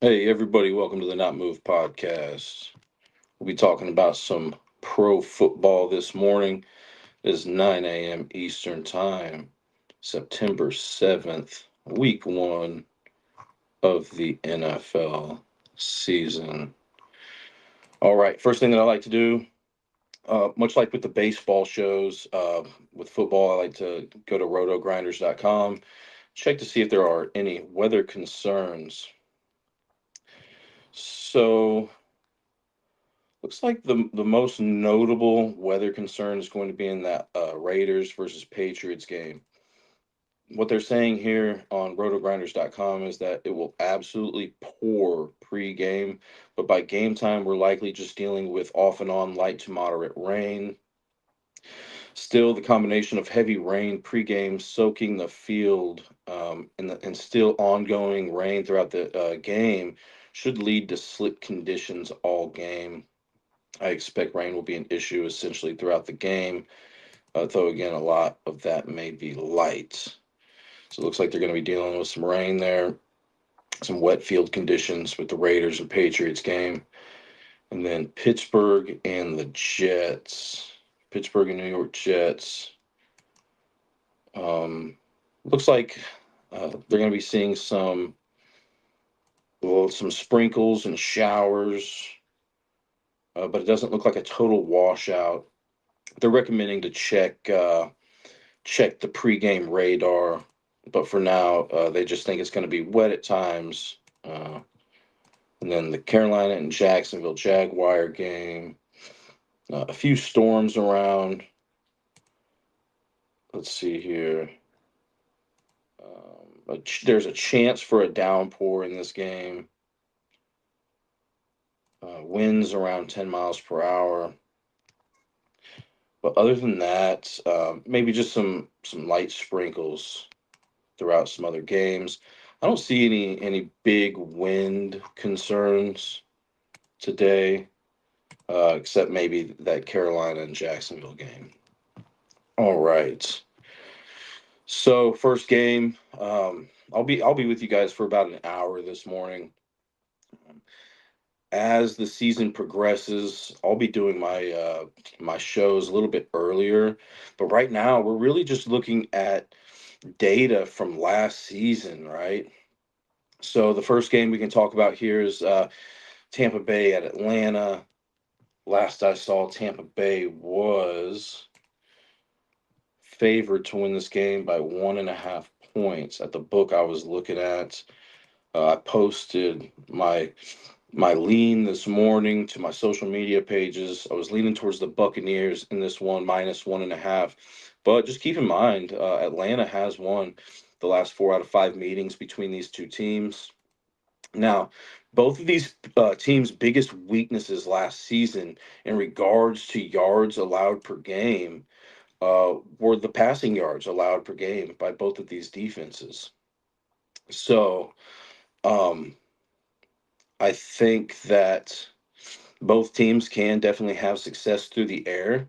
Hey, everybody, welcome to the Not Move podcast. We'll be talking about some pro football this morning. It is 9 a.m. Eastern Time, September 7th, week one of the NFL season. All right, first thing that I like to do, much like with the baseball shows, with football, I like to go to rotogrinders.com, check to see if there are any weather concerns. So, looks like the most notable weather concern is going to be in that Raiders versus Patriots game. What they're saying here on rotogrinders.com is that it will absolutely pour pre-game, but by game time, we're likely just dealing with off and on light to moderate rain. Still, the combination of heavy rain pre-game soaking the field and still ongoing rain throughout the game should lead to slip conditions all game. I expect rain will be an issue essentially throughout the game, though again, a lot of that may be light. So it looks like they're going to be dealing with some rain there, some wet field conditions with the Raiders and Patriots game, and then Pittsburgh and the Jets. Pittsburgh and New York Jets. Um, looks like they're going to be seeing some sprinkles and showers, but it doesn't look like a total washout. They're recommending to check the pregame radar, but for now, they just think it's going to be wet at times. And then the Carolina and Jacksonville Jaguar game, a few storms around. Let's see here. There's a chance for a downpour in this game. Winds around 10 miles per hour. But other than that, maybe just some light sprinkles throughout some other games. I don't see any big wind concerns today, except maybe that Carolina and Jacksonville game. All right. So first game, I'll be with you guys for about an hour this morning. As the season progresses, I'll be doing my shows a little bit earlier, but right now we're really just looking at data from last season, right? So the first game we can talk about here is Tampa Bay at Atlanta. Last I saw, Tampa Bay was favored to win this game by 1.5 points at the book I was looking at. I posted my lean this morning to my social media pages. I was leaning towards the Buccaneers in this one, minus 1.5. But just keep in mind, Atlanta has won the last 4 out of 5 meetings between these two teams. Now, both of these teams' biggest weaknesses last season in regards to yards allowed per game were the passing yards allowed per game by both of these defenses. So, um, I think that both teams can definitely have success through the air.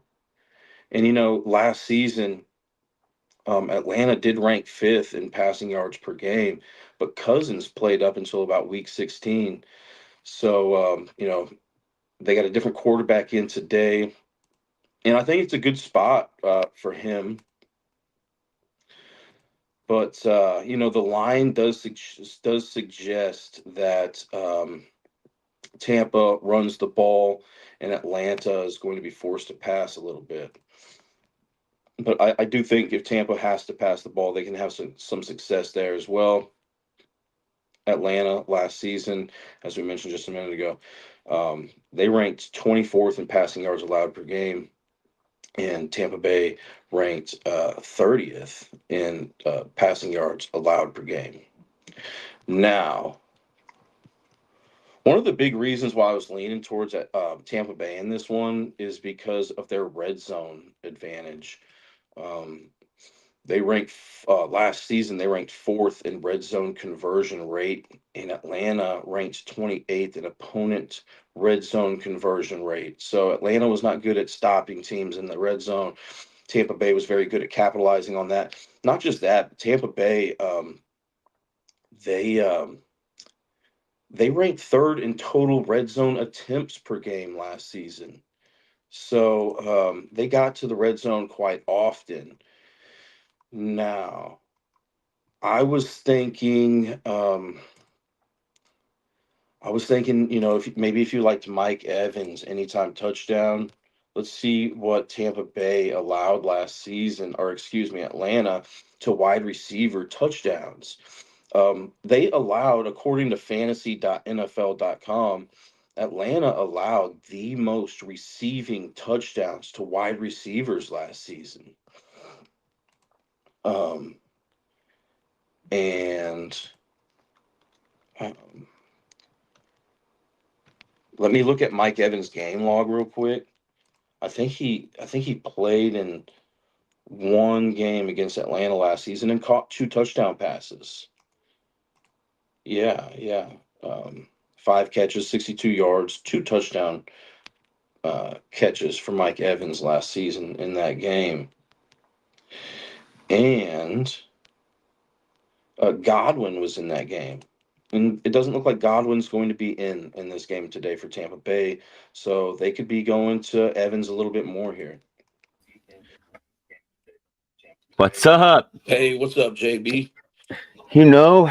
And, last season, Atlanta did rank fifth in passing yards per game, but Cousins played up until about week 16. So, they got a different quarterback in today. And I think it's a good spot for him. But, the line does suggest that Tampa runs the ball and Atlanta is going to be forced to pass a little bit. But I do think if Tampa has to pass the ball, they can have some success there as well. Atlanta last season, as we mentioned just a minute ago, they ranked 24th in passing yards allowed per game, and Tampa Bay ranked 30th in passing yards allowed per game. Now, one of the big reasons why I was leaning towards Tampa Bay in this one is because of their red zone advantage. Um, they ranked last season. They ranked fourth in red zone conversion rate. In Atlanta, ranked 28th in opponent red zone conversion rate. So Atlanta was not good at stopping teams in the red zone. Tampa Bay was very good at capitalizing on that. Not just that, Tampa Bay, they They ranked third in total red zone attempts per game last season. So they got to the red zone quite often. Now, I was thinking, if maybe if you liked Mike Evans anytime touchdown, let's see what Tampa Bay allowed last season, or excuse me, Atlanta to wide receiver touchdowns. They allowed, according to fantasy.nfl.com, Atlanta allowed the most receiving touchdowns to wide receivers last season. Um, and um, Let me look at Mike Evans' game log real quick. I think he played in one game against Atlanta last season and caught two touchdown passes. Yeah, yeah. Um, 5 catches, 62 yards, two touchdown catches for Mike Evans last season in that game. And Godwin was in that game. And it doesn't look like Godwin's going to be in this game today for Tampa Bay. So they could be going to Evans a little bit more here. What's up? Hey, what's up, JB? You know,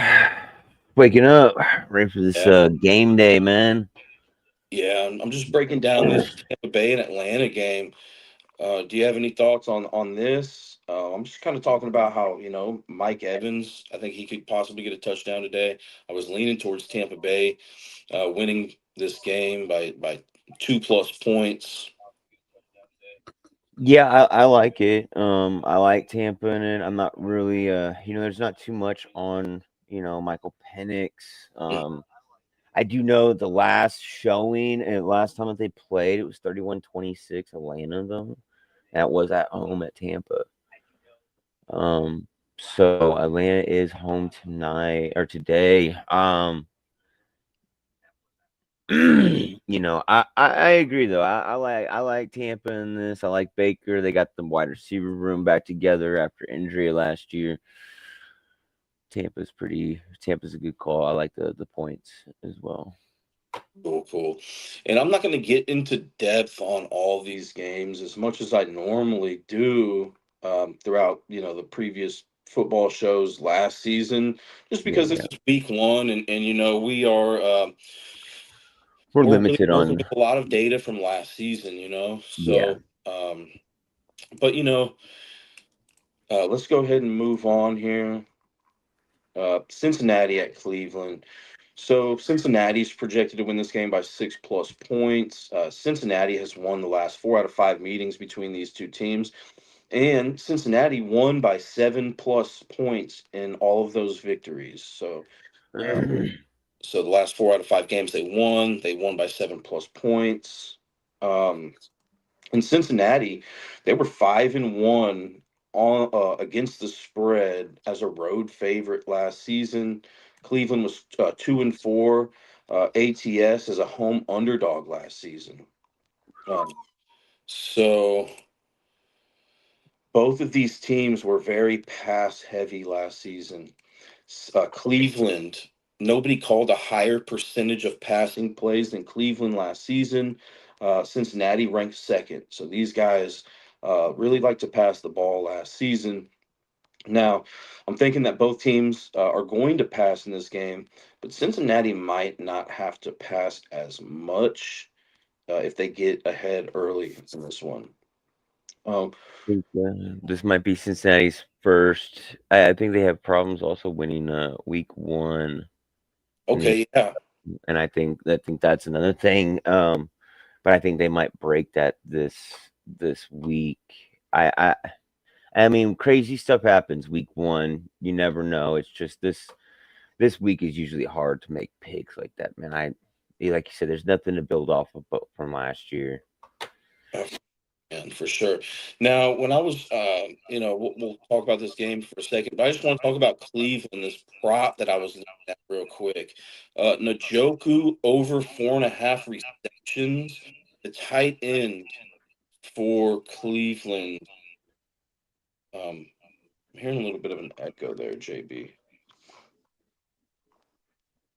waking up, ready for this Yeah, game day, man. yeah. I'm just breaking down this Tampa Bay and Atlanta game. Do you have any thoughts on this? I'm just kind of talking about how Mike Evans. I think he could possibly get a touchdown today. I was leaning towards Tampa Bay winning this game by 2+ points. Yeah, I like it. I like Tampa in it. I'm not really, there's not too much on, Michael Penix. I do know the last showing and last time that they played, it was 31-26 Atlanta, though. That was at home at Tampa. So Atlanta is home tonight or today. I agree though. I like Tampa in this. I like Baker. They got the wide receiver room back together after injury last year. Tampa's a good call. I like the points as well. Cool, cool. And I'm not going to get into depth on all these games as much as I normally do throughout, the previous football shows last season, just Yeah, because this yeah. is week 1, and we are We're we're really limited working on with a lot of data from last season, yeah. so but let's go ahead and move on here. Cincinnati at Cleveland. So Cincinnati's projected to win this game by 6+ points. Cincinnati has won the last 4 out of 5 meetings between these two teams, and Cincinnati won by 7+ points in all of those victories. Uh, so the last 4 out of 5 games they won. They won by 7+ points. Um, in Cincinnati, they were 5-1 on against the spread as a road favorite last season. Cleveland was 2-4 ATS as a home underdog last season. So both of these teams were very pass heavy last season. Cleveland, nobody called a higher percentage of passing plays than Cleveland last season. Cincinnati ranked second. So these guys really like to pass the ball last season. Now, I'm thinking that both teams are going to pass in this game, but Cincinnati might not have to pass as much if they get ahead early in this one. Um, think this might be Cincinnati's first. I think they have problems also winning week one, and okay, yeah. I think that's another thing. But I think they might break that this week. I I I mean, crazy stuff happens week one. You never know. It's just this week is usually hard to make picks like that, man. Like you said, there's nothing to build off of from last year. And for sure. Now, when I was, we'll talk about this game for a second, but I just want to talk about Cleveland, this prop that I was looking at real quick. Njoku over 4.5 receptions, the tight end for Cleveland. Um, I'm hearing a little bit of an echo there, JB.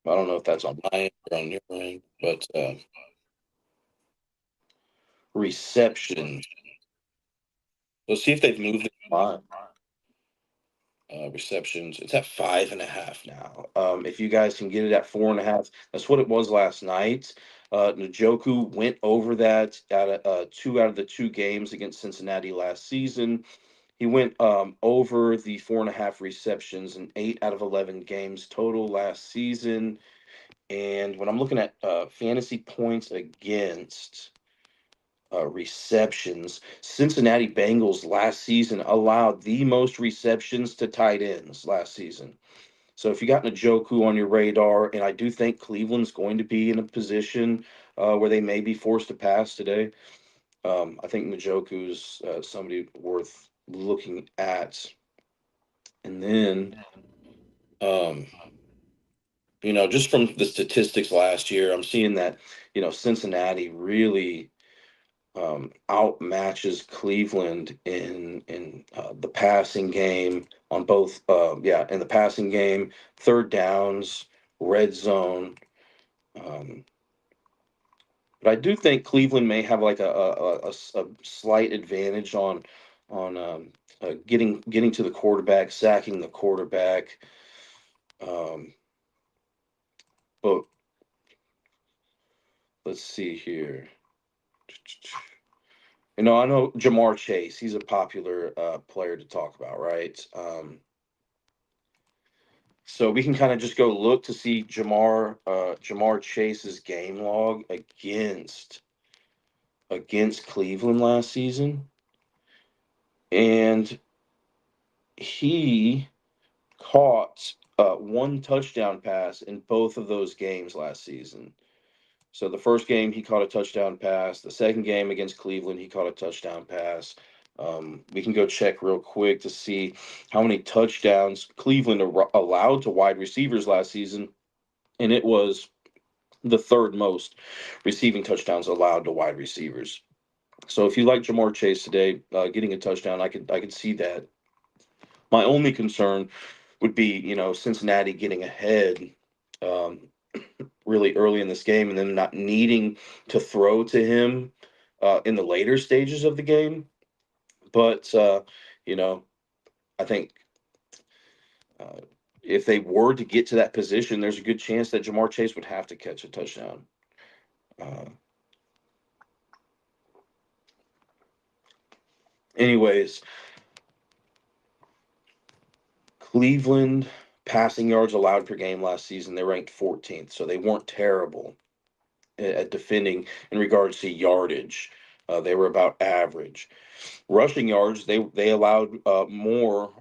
I don't know if that's on my end or on your end, but receptions. Let's see if they've moved it. Receptions. It's at 5.5 now. If you guys can get it at 4.5, that's what it was last night. Njoku went over that at two out of the two games against Cincinnati last season. He went over the 4.5 receptions in 8 out of 11 games total last season. And when I'm looking at fantasy points against receptions, Cincinnati Bengals last season allowed the most receptions to tight ends last season. So if you got Njoku on your radar, and I do think Cleveland's going to be in a position where they may be forced to pass today, I think Njoku's somebody worth looking at. And then, um, just from the statistics last year, I'm seeing that, Cincinnati really outmatches Cleveland in the passing game on both. In the passing game, third downs, red zone. Um, but I do think Cleveland may have like a slight advantage on getting to the quarterback, sacking the quarterback. Um, but let's see here. I know Jamar Chase. He's a popular player to talk about, right? So we can kind of just go look to see Jamar Chase's game log against Cleveland last season, and he caught one touchdown pass in both of those games last season. So the first game he caught a touchdown pass. The second game against Cleveland he caught a touchdown pass. We can go check real quick to see how many touchdowns Cleveland allowed to wide receivers last season, and it was the third most receiving touchdowns allowed to wide receivers. So if you like Jamar Chase today, getting a touchdown, I could see that. My only concern would be Cincinnati getting ahead um, really early in this game and then not needing to throw to him in the later stages of the game. But you know, I think uh, if they were to get to that position, there's a good chance that Jamar Chase would have to catch a touchdown. Uh, anyways, Cleveland passing yards allowed per game last season, they ranked 14th, so they weren't terrible at defending in regards to yardage. They were about average. Rushing yards, they allowed more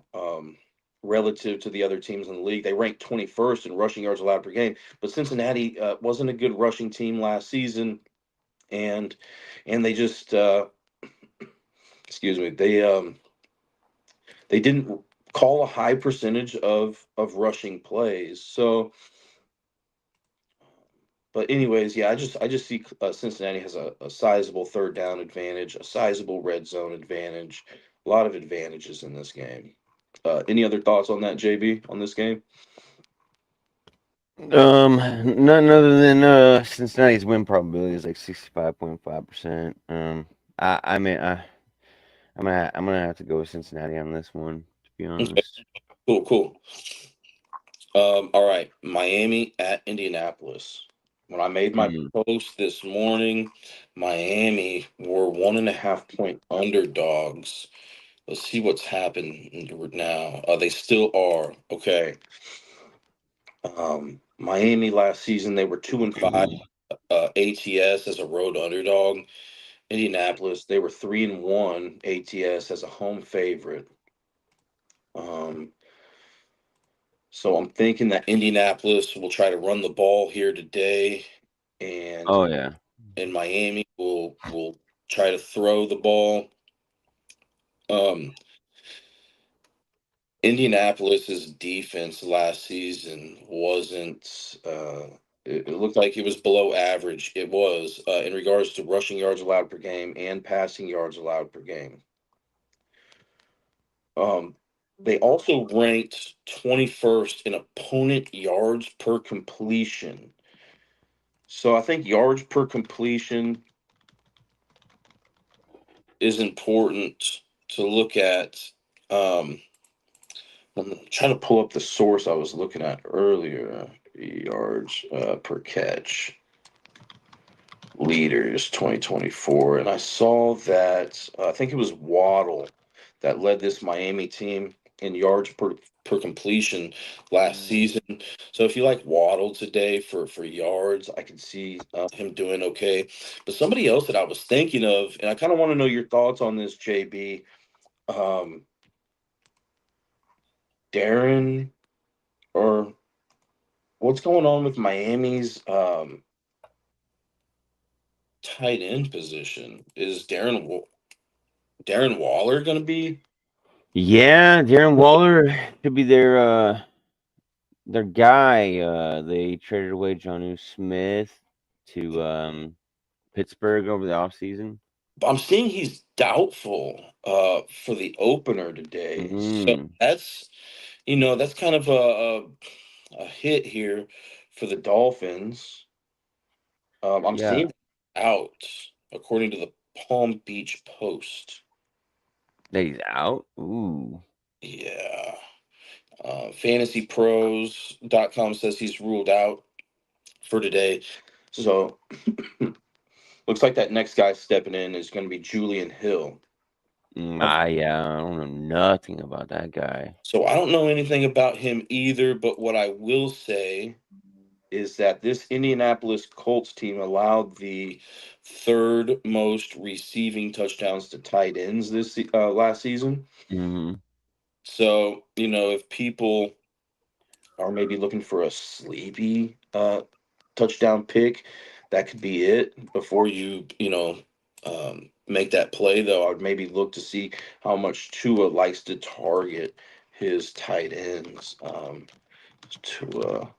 relative to the other teams in the league. They ranked 21st in rushing yards allowed per game, but Cincinnati wasn't a good rushing team last season, and they just excuse me, they didn't call a high percentage of rushing plays. So, but anyways, yeah, I just see Cincinnati has a sizable third down advantage, a sizable red zone advantage, a lot of advantages in this game. Any other thoughts on that, JB, on this game? None other than Cincinnati's win probability is like 65.5%. I mean I'm gonna have to go with Cincinnati on this one, to be Okay, honest. cool, cool. All right, Miami at Indianapolis. When I made my Mm. post this morning, Miami were 1.5 point underdogs. Let's see what's happened now. They still are. Okay. Miami last season they were 2-5 ATS as a road underdog. Indianapolis they were 3-1 ATS as a home favorite. Um, so I'm thinking that Indianapolis will try to run the ball here today, and Oh yeah. Miami will try to throw the ball. Um, Indianapolis's defense last season wasn't. It looked like it was below average. It was in regards to rushing yards allowed per game and passing yards allowed per game. Um, They also ranked 21st in opponent yards per completion. So I think yards per completion is important to look at. Um, I'm trying to pull up the source I was looking at earlier. Yards per catch leaders 2024, and I saw that I think it was Waddle that led this Miami team in yards per completion last season. So if you like Waddle today for yards, I can see him doing okay. But somebody else that I was thinking of, and I kind of want to know your thoughts on this, JB. Um, Darren, or what's going on with Miami's tight end position? Is Darren Waller going to be? Yeah, Darren Waller could be their guy. They traded away Jonnu Smith to Pittsburgh over the offseason. I'm seeing he's doubtful for the opener today. So Mm, that's kind of a hit here for the Dolphins. I'm yeah, seeing out according to the Palm Beach Post. that he's out. Ooh, Yeah. FantasyPros.com says he's ruled out for today. So looks like that next guy stepping in is going to be Julian Hill. yeah, I don't know nothing about that guy. So I don't know anything about him either, but what I will say is that this Indianapolis Colts team allowed the third most receiving touchdowns to tight ends this last season. Hmm. So, if people are maybe looking for a sleepy touchdown pick, that could be it before make that play, though. I'd maybe look to see how much Tua likes to target his tight ends. Tua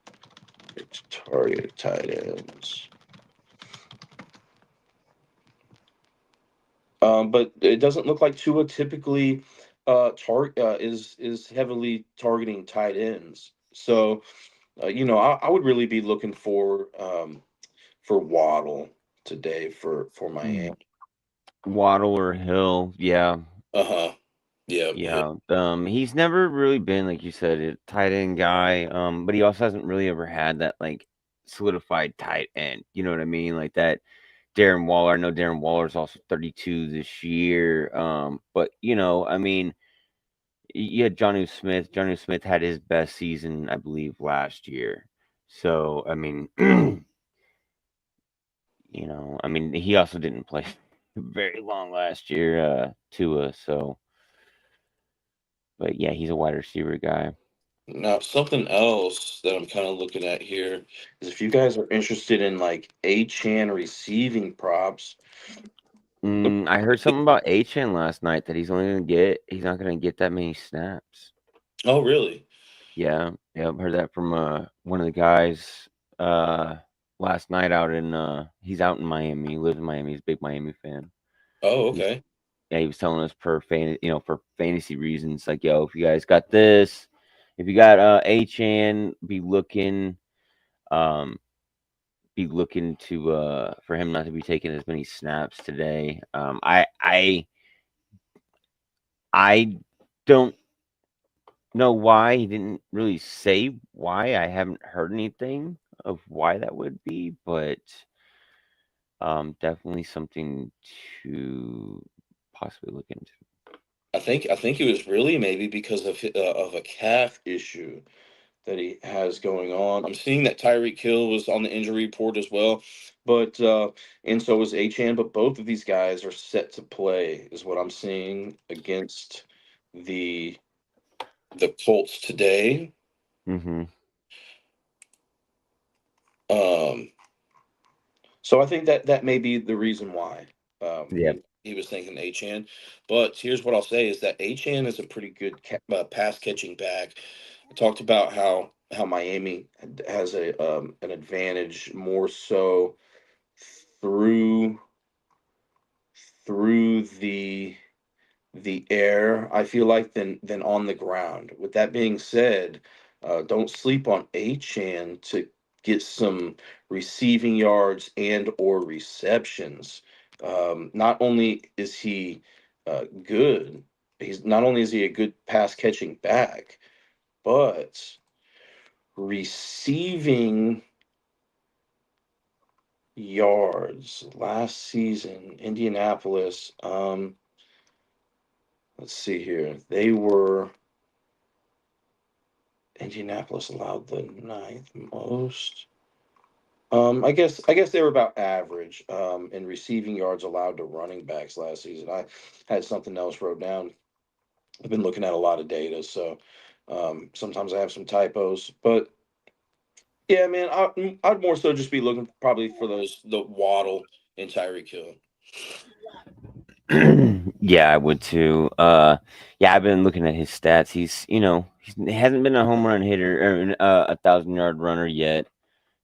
target tight ends. But it doesn't look like Tua typically is heavily targeting tight ends. So I would really be looking for Waddle today for Miami. Waddle or Hill, yeah, Uh huh. Yeah. yeah. He's never really been, like you said, a tight end guy. But he also hasn't really ever had that like solidified tight end. You know what I mean? Like that Darren Waller. I know Darren Waller's also 32 this year. But I mean, you had Jonnu Smith. Jonnu Smith had his best season, I believe, last year. So I mean, I mean, he also didn't play very long last year, Tua. So, but yeah, he's a wide receiver guy. Now, something else that I'm kind of looking at here is if you guys are interested in like A-Chan receiving props. I heard something about Achan last night that he's not gonna get that many snaps. Oh, really? Yeah, yeah, I've heard that from one of the guys uh last night out in he's out in Miami. He lives in Miami. He's a big Miami fan. Oh, He's okay. Yeah, he was telling us for fantasy reasons, like, yo, if you guys got this, if you got Achan, um be looking to for him not to be taking as many snaps today. I don't know why he didn't really say why. I haven't heard anything of why that would be, but definitely something to possibly look into. I think it was really maybe because of a calf issue that he has going on. I'm seeing that Tyreek Hill was on the injury report as well, but and so is Achan. But both of these guys are set to play, is what I'm seeing against the the Colts today. Hmm. Um, so I think that may be the reason why Yep. he was thinking Achan. But here's what I'll say is that Achan is a pretty good pass catching back. I talked about how Miami has a an advantage more so through through the air, I feel like, than on the ground. With that being said, don't sleep on A-Chan to get some receiving yards and or receptions. Not only is he good, he's not only is he a good pass catching back, but receiving yards last season, Indianapolis. Let's see here. They were Indianapolis allowed the ninth most. I guess they were about average in receiving yards allowed to running backs last season. I had something else wrote down. I've been looking at a lot of data, so sometimes I have some typos. But yeah, man, I'd more so just be looking probably for the Waddle and Tyreek Hill. Yeah, I would too. Yeah, I've been looking at his stats. He hasn't been a home run hitter or 1,000 yard runner yet.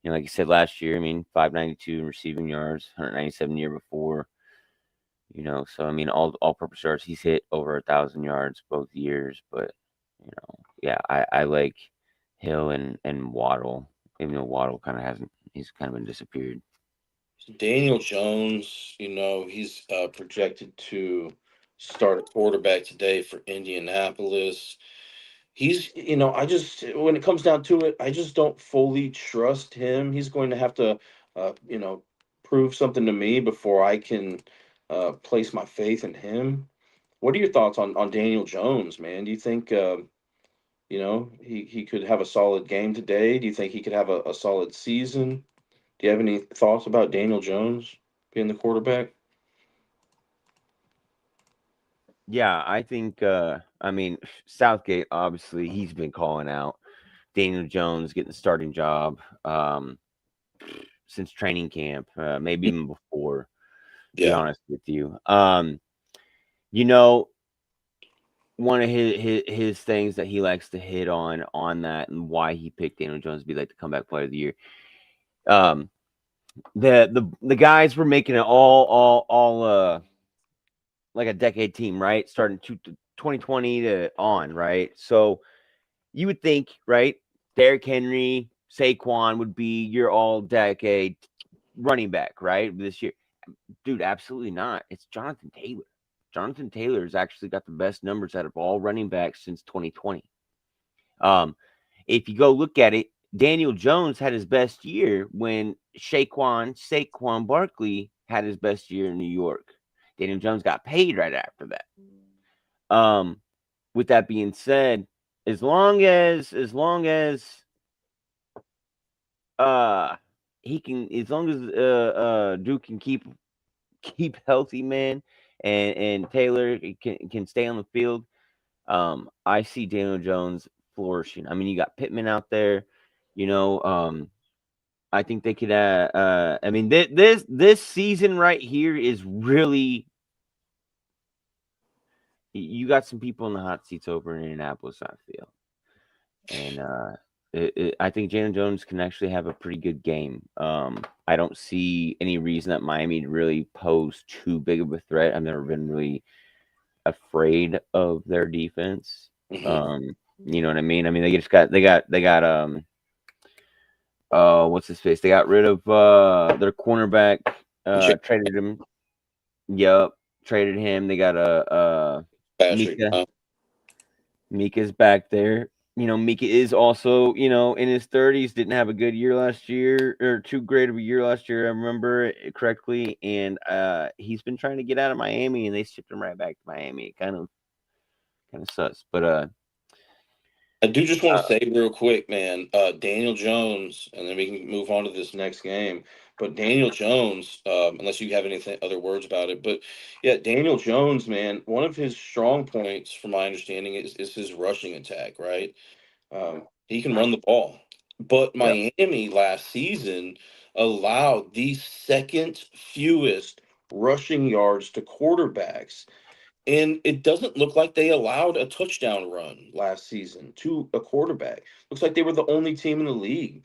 Like you said last year, I mean, 592 in receiving yards, 197 the year before. So I mean, all purpose yards, he's hit over 1,000 yards both years. But yeah, I like Hill and Waddle, even though Waddle kind of hasn't. He's kind of been disappeared. Daniel Jones, he's projected to start a quarterback today for Indianapolis. He's, I just, when it comes down to it, I just don't fully trust him. He's going to have to, uh, you know, prove something to me before I can place my faith in him. What are your thoughts on Daniel Jones, man? Do you think, he could have a solid game today? Do you think he could have a solid season? Do you have any thoughts about Daniel Jones being the quarterback? Yeah, I think. I mean, Southgate obviously he's been calling out Daniel Jones getting the starting job since training camp, maybe even before. To be Yeah. honest with you, you know, one of his things that he likes to hit on that and why he picked Daniel Jones to be like the comeback player of the year. Um, the guys were making it all like a decade team, right? Starting 2020 to on, right? So you would think, right? Derrick Henry, Saquon would be your all decade running back, right? This year. Dude, absolutely not. It's Jonathan Taylor. Jonathan Taylor's actually got the best numbers out of all running backs since 2020. Um, if you go look at it, Daniel Jones had his best year when Saquon Barkley had his best year in New York. Daniel Jones got paid right after that. Um, with that being said, as long as uh he can, as long as Duke can keep healthy, man, and Taylor can stay on the field, I see Daniel Jones flourishing. I mean, you got Pittman out there, you know. I think they could. I mean, this season right here is really. You got some people in the hot seats over in Indianapolis, I feel, and I think Daniel Jones can actually have a pretty good game. I don't see any reason that Miami really pose too big of a threat. I've never been really afraid of their defense. Hmm. Um, you know what I mean? I mean, they got what's his face? They got rid of their cornerback, traded him. Yup, traded him. They got Patrick. Mika. Mika's back there. Mika is also, in his 30s, didn't have a good year last year or too great of a year last year. I remember it correctly. And he's been trying to get out of Miami and they shipped him right back to Miami. It kind of sucks. But I do just want to uh say real quick, man, Daniel Jones, and then we can move on to this next game. But Daniel Jones, unless you have anything other words about it, but yeah, Daniel Jones, man, one of his strong points, from my understanding, is his rushing attack, right? He can run the ball. But yeah. Miami last season allowed the second fewest rushing yards to quarterbacks. And it doesn't look like they allowed a touchdown run last season to a quarterback. Looks like they were the only team in the league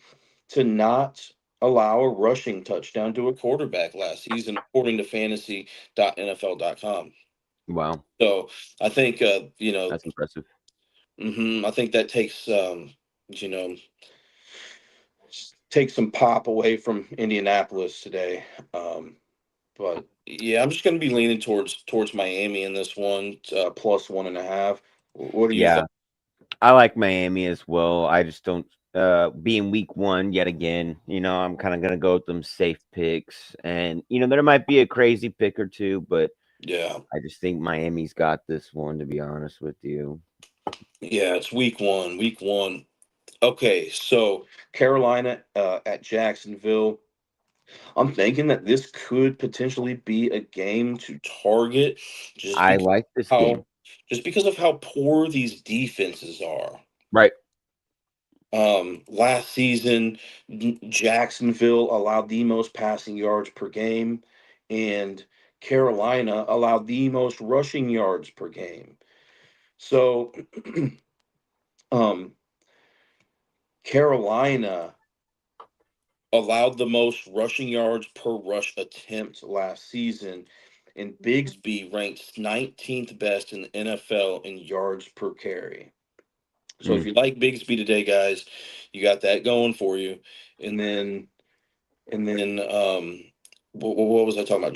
to not allow a rushing touchdown to a quarterback last season, according to fantasy.nfl.com. Wow, So I think that's impressive. I think that takes you know takes some pop away from Indianapolis today. But yeah, I'm just going to be leaning towards Miami in this one, plus 1.5. What are your Yeah, thoughts? I like Miami as well. I just don't. Being week one yet again, I'm kind of gonna go with them safe picks, and there might be a crazy pick or two, but Yeah, I just think Miami's got this one. To be honest with you, yeah, it's week one. Week one. Okay, so Carolina at Jacksonville. I'm thinking that this could potentially be a game to target, just I because like this game. how just because of how poor these defenses are. Right. Last season, Jacksonville allowed the most passing yards per game, and Carolina allowed the most rushing yards per game. So, um, Carolina allowed the most rushing yards per rush attempt last season, and Bigsby ranked 19th best in the NFL in yards per carry. So if Mm. you like Bigsby today, guys, you got that going for you. And then what was I talking about?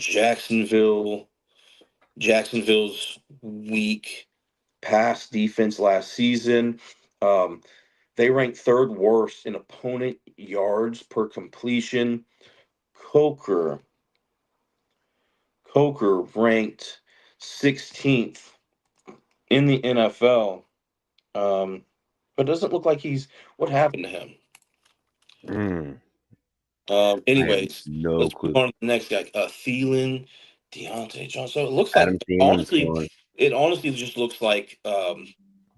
Jacksonville's weak pass defense last season. Um, they ranked third worst in opponent yards per completion. Coker Coker ranked 16th in the NFL. But it doesn't look like he's what happened to him. Mm. I have Anyways, no let's move clue. on to the next guy. Thielen, Deontay Johnson. So it looks like Adam Thielen's honestly, gone. it honestly just looks like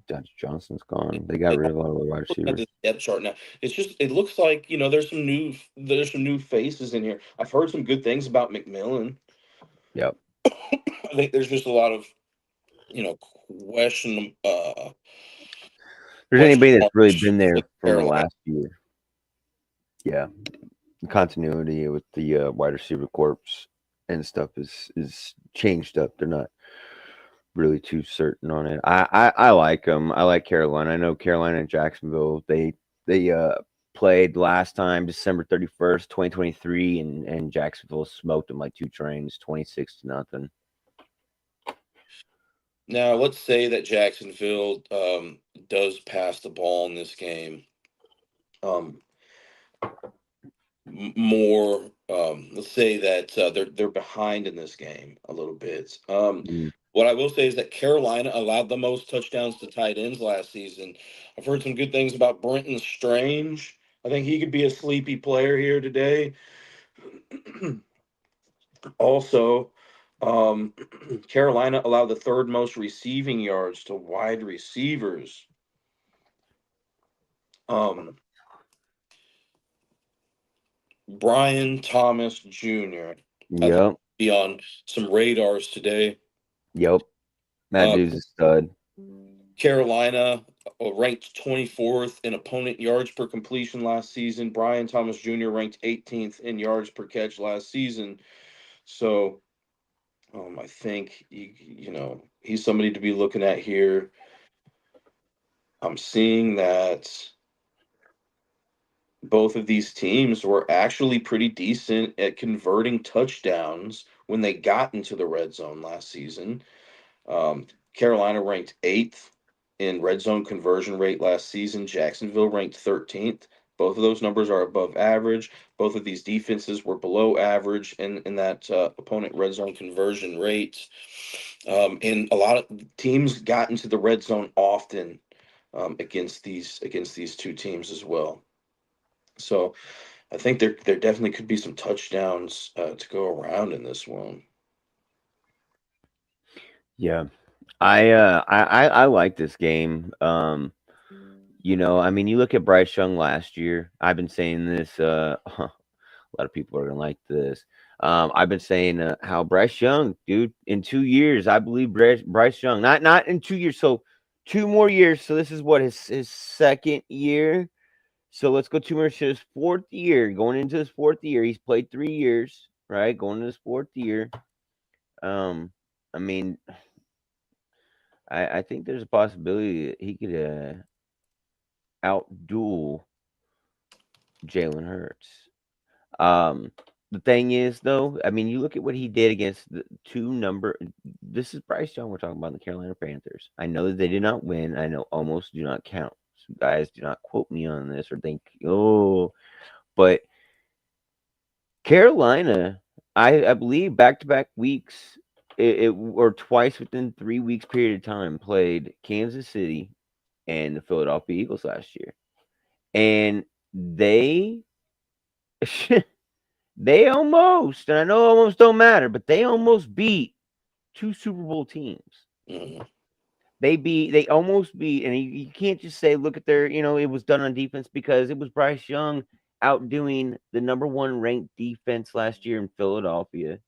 Dutch Johnson's gone. They got it, rid of a lot of the wide looking at receivers. this depth chart now. It's just it looks like there's some new faces in here. I've heard some good things about McMillan. Yep. I think there's just a lot of question There's question anybody that's really marks been with there from the Carolina. last year. Yeah. The continuity with the wide receiver corps and stuff is changed up. They're not really too certain on it. I like them. I like Carolina. I know Carolina and Jacksonville. They played last time December 31st, 2023, and Jacksonville smoked them like two trains, 26-0. Now, let's say that Jacksonville does pass the ball in this game. Um, More, let's say that they're behind in this game a little bit. Mm. What I will say is that Carolina allowed the most touchdowns to tight ends last season. I've heard some good things about Brenton Strange. I think he could be a sleepy player here today. Also, um, Carolina allowed the third most receiving yards to wide receivers. Um, Brian Thomas Jr. I think Yep. be on some radars today. Yep. That Uh, dude's a stud. Carolina ranked 24th in opponent yards per completion last season. Brian Thomas Jr. ranked 18th in yards per catch last season. So I think he's somebody to be looking at here. I'm seeing that both of these teams were actually pretty decent at converting touchdowns when they got into the red zone last season. Carolina ranked eighth in red zone conversion rate last season. Jacksonville ranked 13th. Both of those numbers are above average. Both of these defenses were below average in that opponent red zone conversion rate. And a lot of teams got into the red zone often against these two teams as well. So I think there definitely could be some touchdowns to go around in this one. Yeah. I like this game. I mean, you look at Bryce Young last year. I've been saying this. A lot of people are gonna like this. I've been saying how Bryce Young, dude, in 2 years, I believe Bryce Young, not in 2 years, so 2 more years. So this is what his second year. So let's go 2 more to his fourth year. Going into his fourth year, he's played 3 years, right? Going into his fourth year. Um, I mean. I think there's a possibility that he could outduel Jalen Hurts. Um, the thing is, though, I mean, you look at what he did against the two number. This is Bryce Young we're talking about, the Carolina Panthers. I know that they did not win. I know almost do not count. So guys, do not quote me on this or think, oh, but Carolina, I believe back to back weeks, or twice within 3 weeks period of time, played Kansas City and the Philadelphia Eagles last year, and they they almost, and I know almost don't matter, but they almost beat two Super Bowl teams. Mhm. They almost beat, and you can't just say, look at their, it was done on defense because it was Bryce Young outdoing the number one ranked defense last year in Philadelphia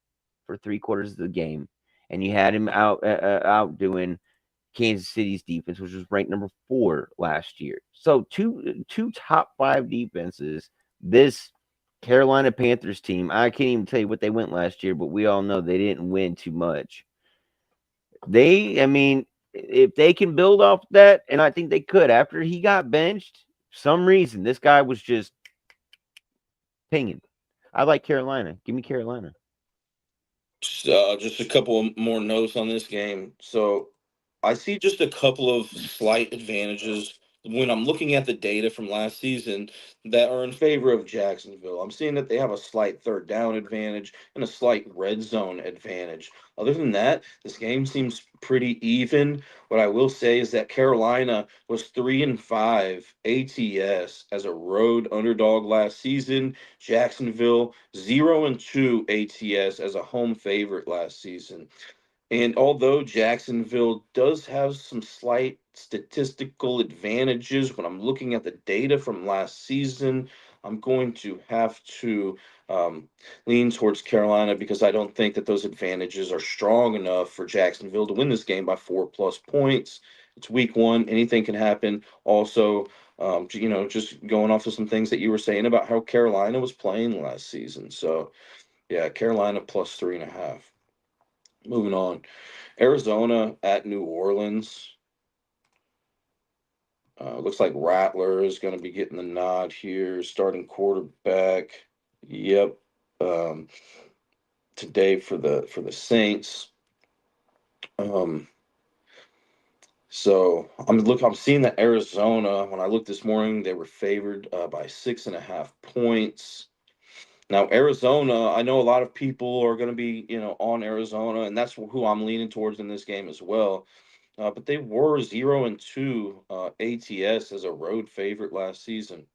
for 3 quarters of the game, and you had him outdoing Kansas City's defense, which was ranked number 4 last year. So two top 5 defenses. This Carolina Panthers team, I can't even tell you what they went last year, but we all know they didn't win too much. I mean, if they can build off that, and I think they could, after he got benched, some reason this guy was just pinging. I like Carolina. Give me Carolina. Just a couple of more notes on this game. So I see just a couple of slight advantages when I'm looking at the data from last season that are in favor of Jacksonville. I'm seeing that they have a slight third down advantage and a slight red zone advantage. Other than that, this game seems pretty even. What I will say is that Carolina was 3-5 ATS as a road underdog last season. Jacksonville 0-2 ATS as a home favorite last season. And although Jacksonville does have some slight statistical advantages when I'm looking at the data from last season, I'm going to have to um, lean towards Carolina because I don't think that those advantages are strong enough for Jacksonville to win this game by 4+ points. It's week one, anything can happen. Also, just going off of some things that you were saying about how Carolina was playing last season. So, yeah, Carolina plus 3.5. Moving on. Arizona at New Orleans. Looks like Rattler is going to be getting the nod here. Starting quarterback. Yep. Um, Today for the Saints. Um, I'm seeing that Arizona. When I looked this morning, they were favored by 6.5 points. Now Arizona, I know a lot of people are going to be on Arizona, and that's who I'm leaning towards in this game as well. But they were 0-2 ATS as a road favorite last season.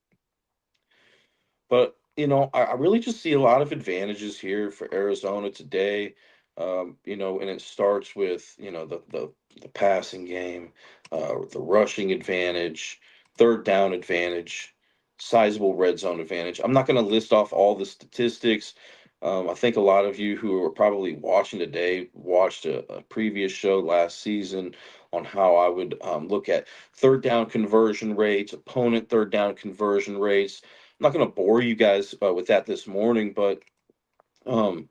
But I really just see a lot of advantages here for Arizona today. And it starts with the passing game, the rushing advantage, third down advantage, sizable red zone advantage. I'm not going to list off all the statistics. I think a lot of you who are probably watching today watched a previous show last season on how I would look at third down conversion rates, opponent third down conversion rates. I'm not going to bore you guys with that this morning, but um,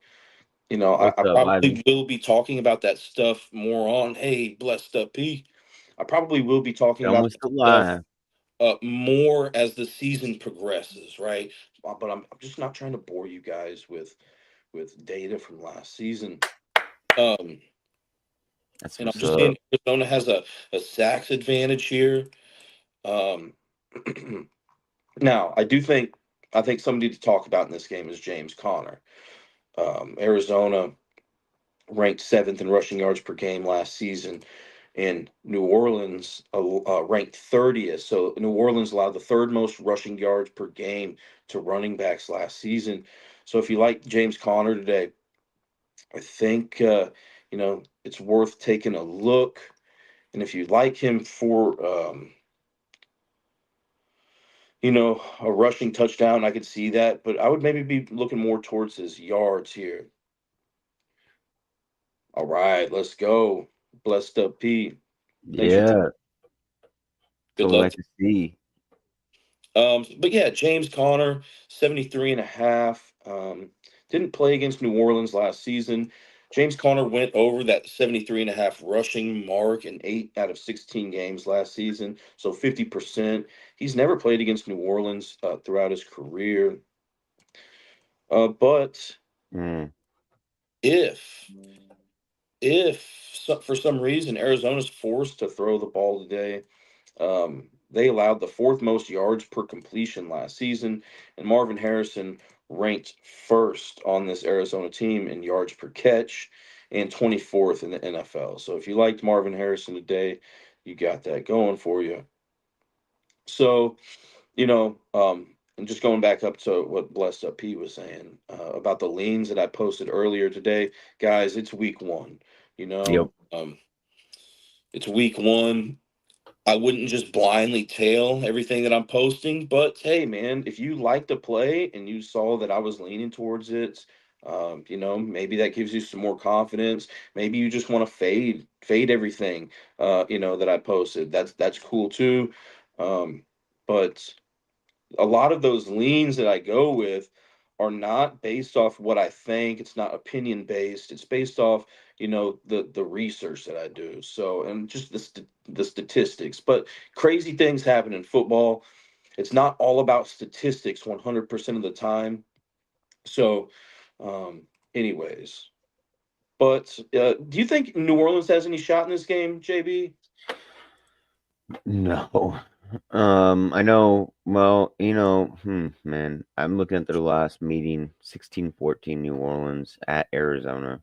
What's I up, probably Ivan? will be talking about that stuff more on. Hey, blessed up, P. I probably will be talking Done about with that the stuff live. more as the season progresses, right? But I'm just not trying to bore you guys with data from last season. Um, That's and I'm what's just saying up. Arizona has a sacks advantage here. Um, Now, I think somebody to talk about in this game is James Conner. Arizona ranked seventh in rushing yards per game last season, and New Orleans ranked 30th. So New Orleans allowed the third most rushing yards per game to running backs last season. So if you like James Conner today, I think it's worth taking a look. And if you like him for a rushing touchdown, I could see that, but I would maybe be looking more towards his yards here. All right, let's go. Blessed up P. Thanks for Yeah, that's good what we luck. like to see. But yeah, James Conner, 73 and a half. Didn't play against New Orleans last season. James Conner went over that 73.5 rushing mark in 8 out of 16 games last season, so 50%. He's never played against New Orleans throughout his career. But Mm, if for some reason Arizona's forced to throw the ball today, they allowed the fourth most yards per completion last season, and Marvin Harrison ranked first on this Arizona team in yards per catch and 24th in the NFL. So if you liked Marvin Harrison today, you got that going for you. So, and just going back up to what Blessed Up P was saying about the leans that I posted earlier today, guys, it's week one. You yep. know, it's week one. I wouldn't just blindly tail everything that I'm posting, but hey, man, if you like to play and you saw that I was leaning towards it, maybe that gives you some more confidence. Maybe you just want to fade everything, that I posted. That's cool too. But a lot of those leans that I go with are not based off what I think. It's not opinion based. It's based off, the research that I do. So, and just the statistics. But crazy things happen in football. It's not all about statistics 100% of the time. So, um, anyways, but do you think New Orleans has any shot in this game, JB? No. I know. Well, man, I'm looking at their last meeting, 16-14 New Orleans at Arizona.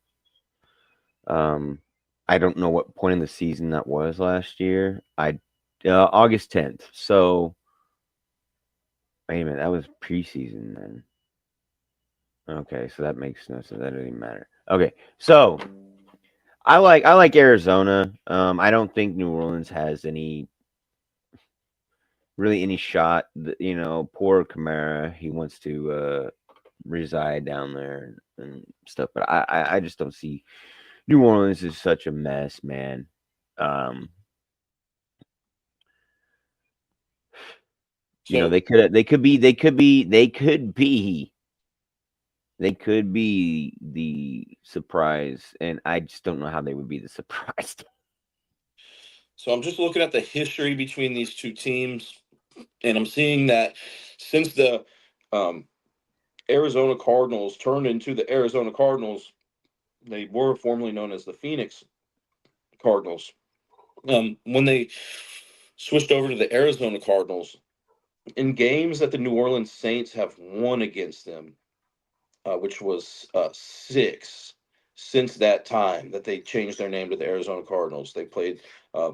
Um, I don't know what point in the season that was last year. August 10th. So wait a minute, that was preseason then. Okay, so that makes no sense. That doesn't even matter. Okay, so I like Arizona. I don't think New Orleans has any shot. Poor Kamara, he wants to reside down there and stuff, but I just don't see New Orleans is such a mess, man. Um, So, they could be the surprise, and I just don't know how they would be the surprise. so I'm just looking at the history between these two teams, and I'm seeing that since the um, Arizona Cardinals turned into the Arizona Cardinals. They were formerly known as the Phoenix Cardinals. When they switched over to the Arizona Cardinals, in games that the New Orleans Saints have won against them, which was six since that time that they changed their name to the Arizona Cardinals. They played,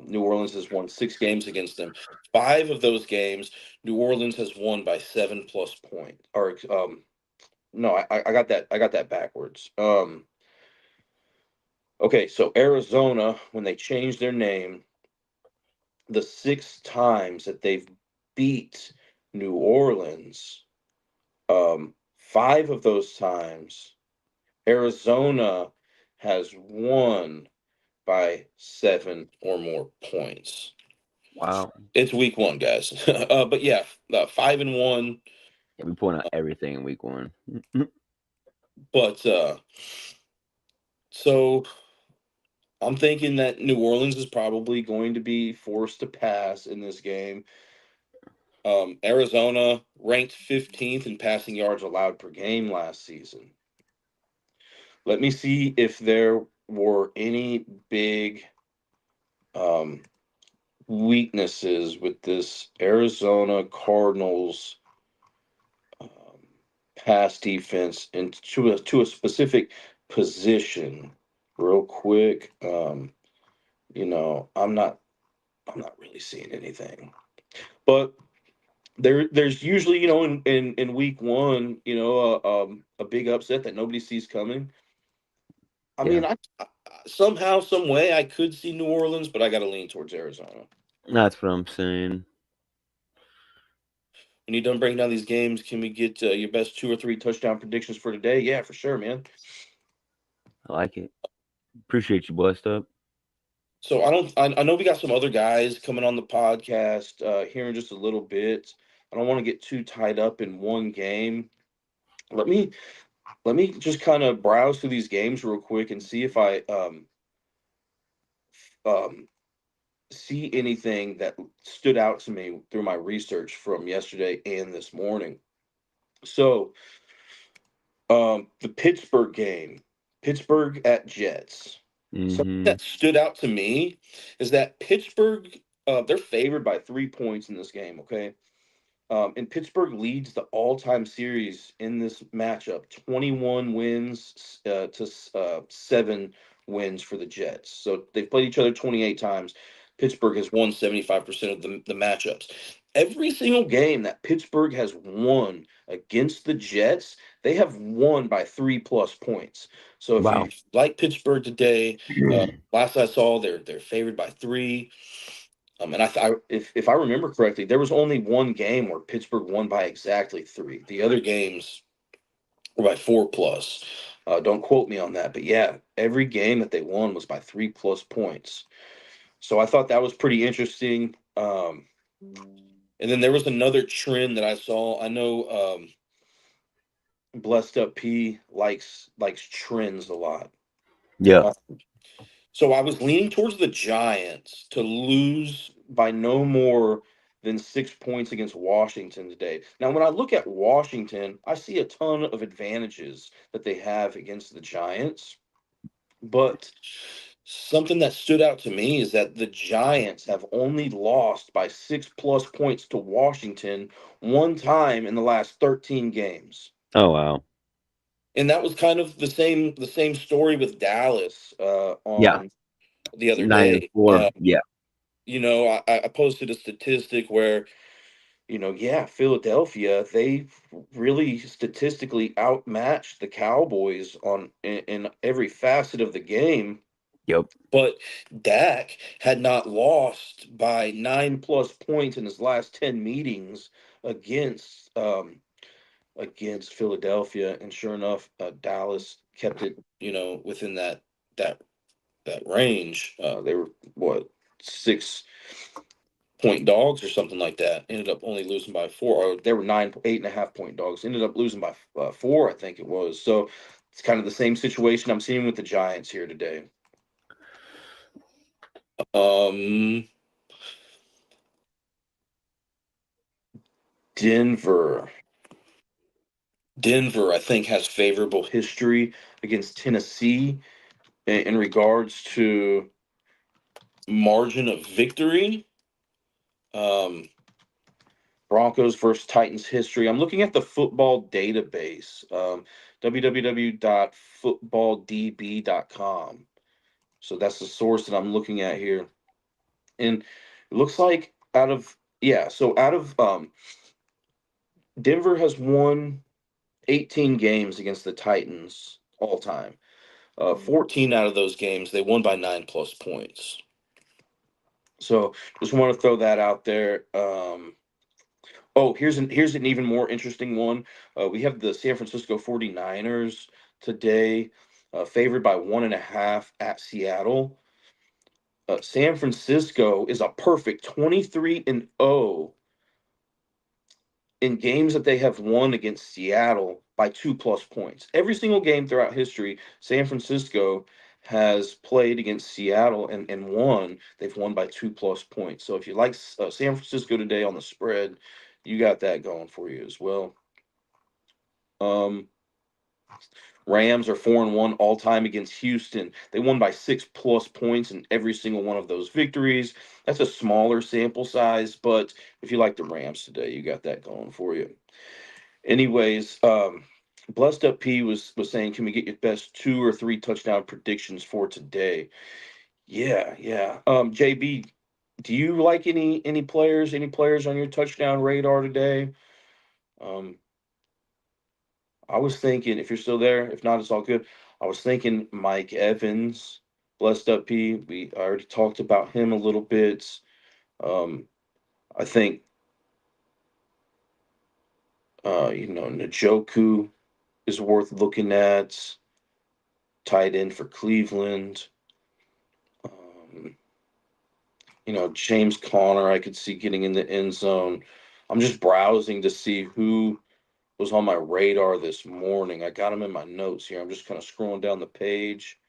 New Orleans has won 6 games against them. Five of those games, New Orleans has won by 7+ points. Or no, I got that backwards. Okay, so Arizona, when they changed their name, the 6 times that they've beat New Orleans, five of those times, Arizona has won by 7 or more points. Wow, It's week one, guys. But yeah, 5-1. yeah, we point out everything in week one. But so I'm thinking that New Orleans is probably going to be forced to pass in this game. Arizona ranked 15th in passing yards allowed per game last season. Let me see if there were any big um, weaknesses with this Arizona Cardinals um, pass defense into to a specific position. Real quick, I'm not really seeing anything, but there's usually, in week one, a big upset that nobody sees coming. I Yeah, mean, I somehow, some way, I could see New Orleans, but I got to lean towards Arizona. that's what I'm saying. When you done breaking down these games, can we get your best 2 or 3 touchdown predictions for today? Yeah, for sure, man. I like it. Appreciate you, blessed up. So I know we got some other guys coming on the podcast here in just a little bit. I don't want to get too tied up in one game. Let me let me just kind of browse through these games real quick and see if I um, see anything that stood out to me through my research from yesterday and this morning. So, the Pittsburgh game, Pittsburgh at Jets. Something Mm-hmm. that stood out to me is that Pittsburgh, they're favored by 3 points in this game. Okay, and Pittsburgh leads the all-time series in this matchup, 21 wins to 7 wins for the Jets. So they've played each other 28 times. Pittsburgh has won 75% of the matchups. Every single game that Pittsburgh has won against the Jets, they have won by 3+ points. So if you Wow. like Pittsburgh today, last I saw, they're favored by 3. And if I remember correctly, there was only one game where Pittsburgh won by exactly 3. The other games were by 4+. Don't quote me on that, but yeah, every game that they won was by 3+ points. So I thought that was pretty interesting. And then there was another trend that I saw. I know Blessed Up P likes trends a lot. Yeah. Uh, So I was leaning towards the Giants to lose by no more than 6 points against Washington today. Now, when I look at Washington, I see a ton of advantages that they have against the Giants. But something that stood out to me is that the Giants have only lost by 6+ points to Washington one time in the last 13 games. Oh wow. And that was kind of the same story with Dallas Yeah. on the other Nine and day. four. Yeah. I posted a statistic where, yeah, Philadelphia, they really statistically outmatched the Cowboys in every facet of the game. Yep. But Dak had not lost by 9+ points in his last 10 meetings against against Philadelphia, and sure enough, Dallas kept it, within that that range. They were what 6 point dogs or something like that. Ended up only losing by 4. Or they were 8.5 point dogs. Ended up losing by 4, I think it was. So it's kind of the same situation I'm seeing with the Giants here today. Um, Denver. Denver, I think, has favorable history against Tennessee in regards to margin of victory. Um, Broncos versus Titans history. I'm looking at the football database, www.footballdb.com. So that's the source that I'm looking at here. And it looks like out of Denver has won 18 games against the Titans all time. 14 out of those games, they won by 9+ points. So just want to throw that out there. Oh, here's an even more interesting one. We have the San Francisco 49ers today, favored by 1.5 at Seattle. San Francisco is a perfect 23-0 in games that they have won against Seattle by 2+ points. Every single game throughout history, San Francisco has played against Seattle and won. They've won by 2+ points. So if you like San Francisco today on the spread, you got that going for you as well. Um, Rams are 4-1 all time against Houston. They won by 6+ points in every single one of those victories. That's a smaller sample size, but if you like the Rams today, you got that going for you. Anyways, Blessed Up P was saying, can we get your best 2 or 3 touchdown predictions for today? Yeah, yeah. JB, do you like any players on your touchdown radar today? Um, I was thinking, if you're still there, if not, it's all good. I was thinking Mike Evans, Blessed Up P. We already talked about him a little bit. Um, I think Njoku is worth looking at. Tight end for Cleveland. Um, James Conner, I could see getting in the end zone. I'm just browsing to see who was on my radar this morning. I got them in my notes here. I'm just kind of scrolling down the page.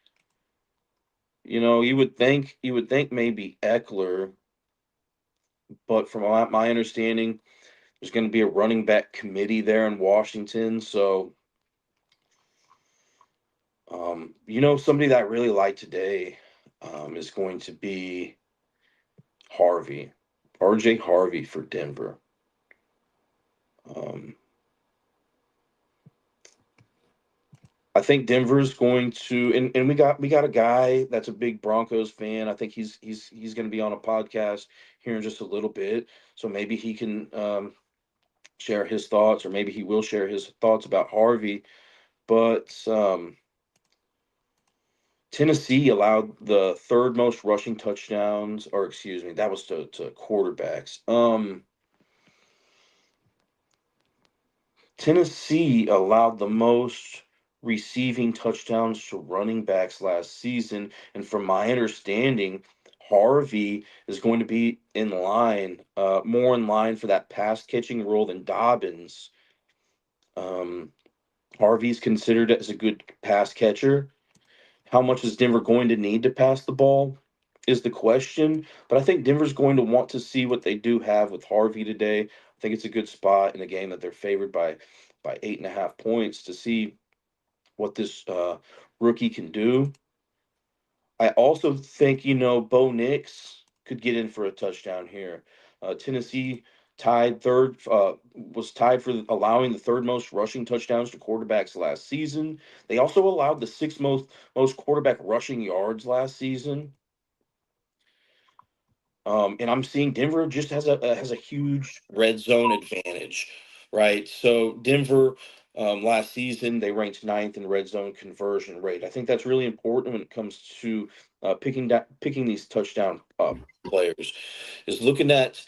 You would think maybe Eckler, but from my understanding, there's going to be a running back committee there in Washington. So, somebody that I really like today is going to be Harvey, RJ Harvey for Denver. Um, I think Denver's going to, and we got a guy that's a big Broncos fan. I think he's going to be on a podcast here in just a little bit, so maybe he can share his thoughts, or maybe he will share his thoughts about Harvey. But Tennessee allowed the third most rushing touchdowns, or excuse me, that was to quarterbacks. Tennessee allowed the most receiving touchdowns to running backs last season, and from my understanding, Harvey is going to be in line, more in line for that pass catching role than Dobbins. Um, Harvey's considered as a good pass catcher. How much is Denver going to need to pass the ball is the question. But I think Denver's going to want to see what they do have with Harvey today. I think it's a good spot in a game that they're favored by 8.5 points to see what this rookie can do. I also think Bo Nix could get in for a touchdown here. Tennessee was tied for allowing the third most rushing touchdowns to quarterbacks last season. They also allowed the sixth most quarterback rushing yards last season. And I'm seeing Denver just has a huge red zone advantage, right? So Denver last season they ranked ninth in red zone conversion rate. I think that's really important when it comes to picking these touchdown players. Is looking at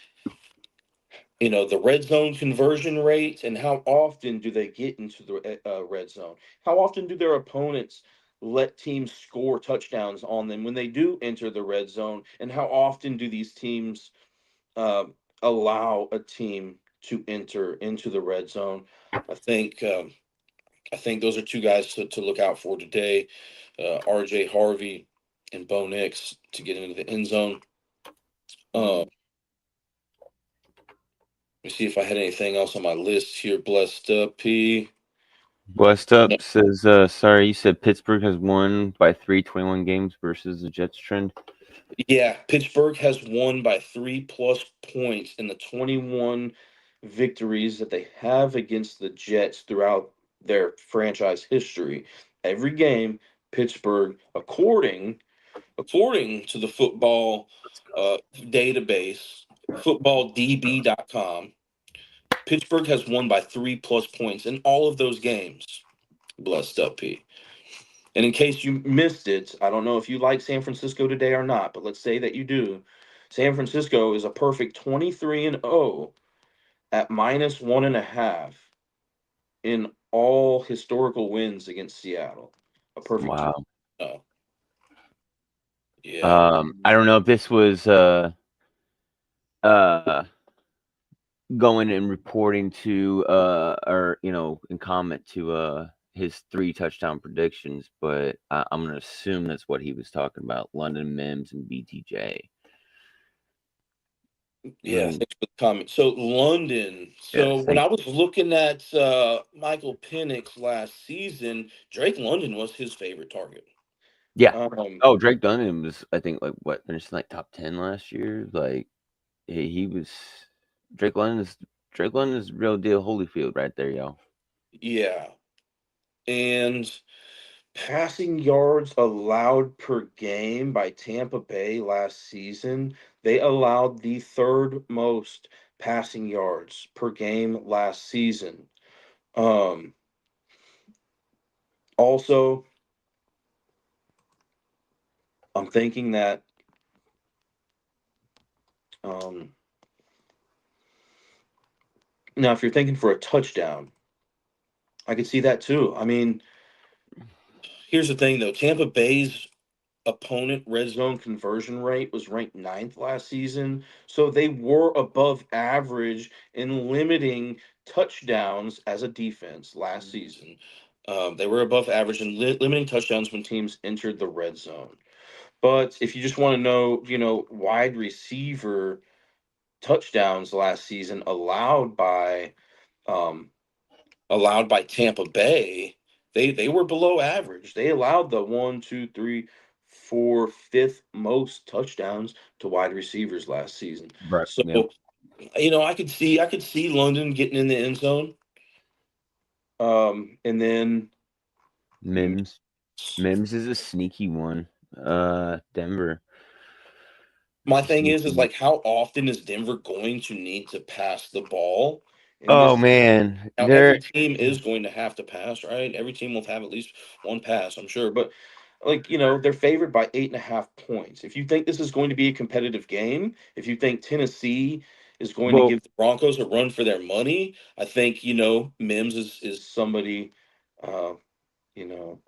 the red zone conversion rate and how often do they get into the red zone? How often do their opponents let teams score touchdowns on them when they do enter the red zone? And how often do these teams uh, allow a team to enter into the red zone? I think um, I think those are two guys to look out for today. R.J. Harvey and Bo Nix to get into the end zone. Let me see if I had anything else on my list here. Blessed up, P. West Up says, sorry, you said Pittsburgh has won by 321 games versus the Jets trend. Yeah, Pittsburgh has won by 3+ points in the 21 victories that they have against the Jets throughout their franchise history. Every game, Pittsburgh, according to the football database, footballdb.com, Pittsburgh has won by 3+ points in all of those games. Blessed up, P. And in case you missed it, I don't know if you like San Francisco today or not, but let's say that you do. San Francisco is a perfect 23-0 at -1.5 in all historical wins against Seattle. A perfect Wow. 20. Yeah. I don't know if this was uh going and reporting to or in comment to his 3 touchdown predictions, but I'm gonna assume that's what he was talking about. London Mims and BTJ. Yeah, Mm, thanks for the comment. So London. So yes, when thank I you. was looking at Michael Penix last season, Drake London was his favorite target. Yeah. Um, Oh, Drake Dunham was, I think, like what, finished like top 10 last year. Like he was Drake London's Drake London's real deal Holyfield right there, y'all. yeah, and passing yards allowed per game by Tampa Bay last season, they allowed the third most passing yards per game last season. Um, Also, I'm thinking that um, now if you're thinking for a touchdown, I could see that too. I mean, here's the thing though, Tampa Bay's opponent red zone conversion rate was ranked ninth last season, so they were above average in limiting touchdowns as a defense last season. They were above average in limiting touchdowns when teams entered the red zone. But if you just want to know, wide receiver touchdowns last season um, allowed by Tampa Bay, they were below average. They allowed the one, two, three, four, fifth most touchdowns to wide receivers last season. Right. So, Yep. I could see London getting in the end zone. And then Mims. Mims is a sneaky one. Denver. my thing is Sneaky. like, how often is Denver going to need to pass the ball in Oh this? man, Now, they're every team is going to have to pass, right? Every team will have at least one pass, I'm sure. But, like, they're favored by 8.5 points. If you think this is going to be a competitive game, if you think Tennessee is going to well, give the Broncos a run for their money, I think, Mims is somebody, uh, you know.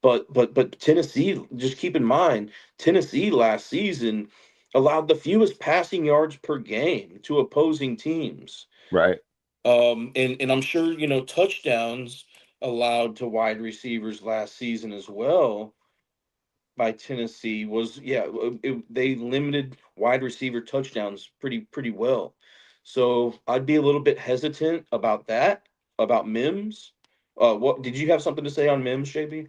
But Tennessee, just keep in mind, Tennessee last season allowed the fewest passing yards per game to opposing teams. right, And I'm sure, touchdowns allowed to wide receivers last season as well by Tennessee was, yeah, they limited wide receiver touchdowns pretty well. So I'd be a little bit hesitant about that, about Mims. What did you have something to say on Mims, JB?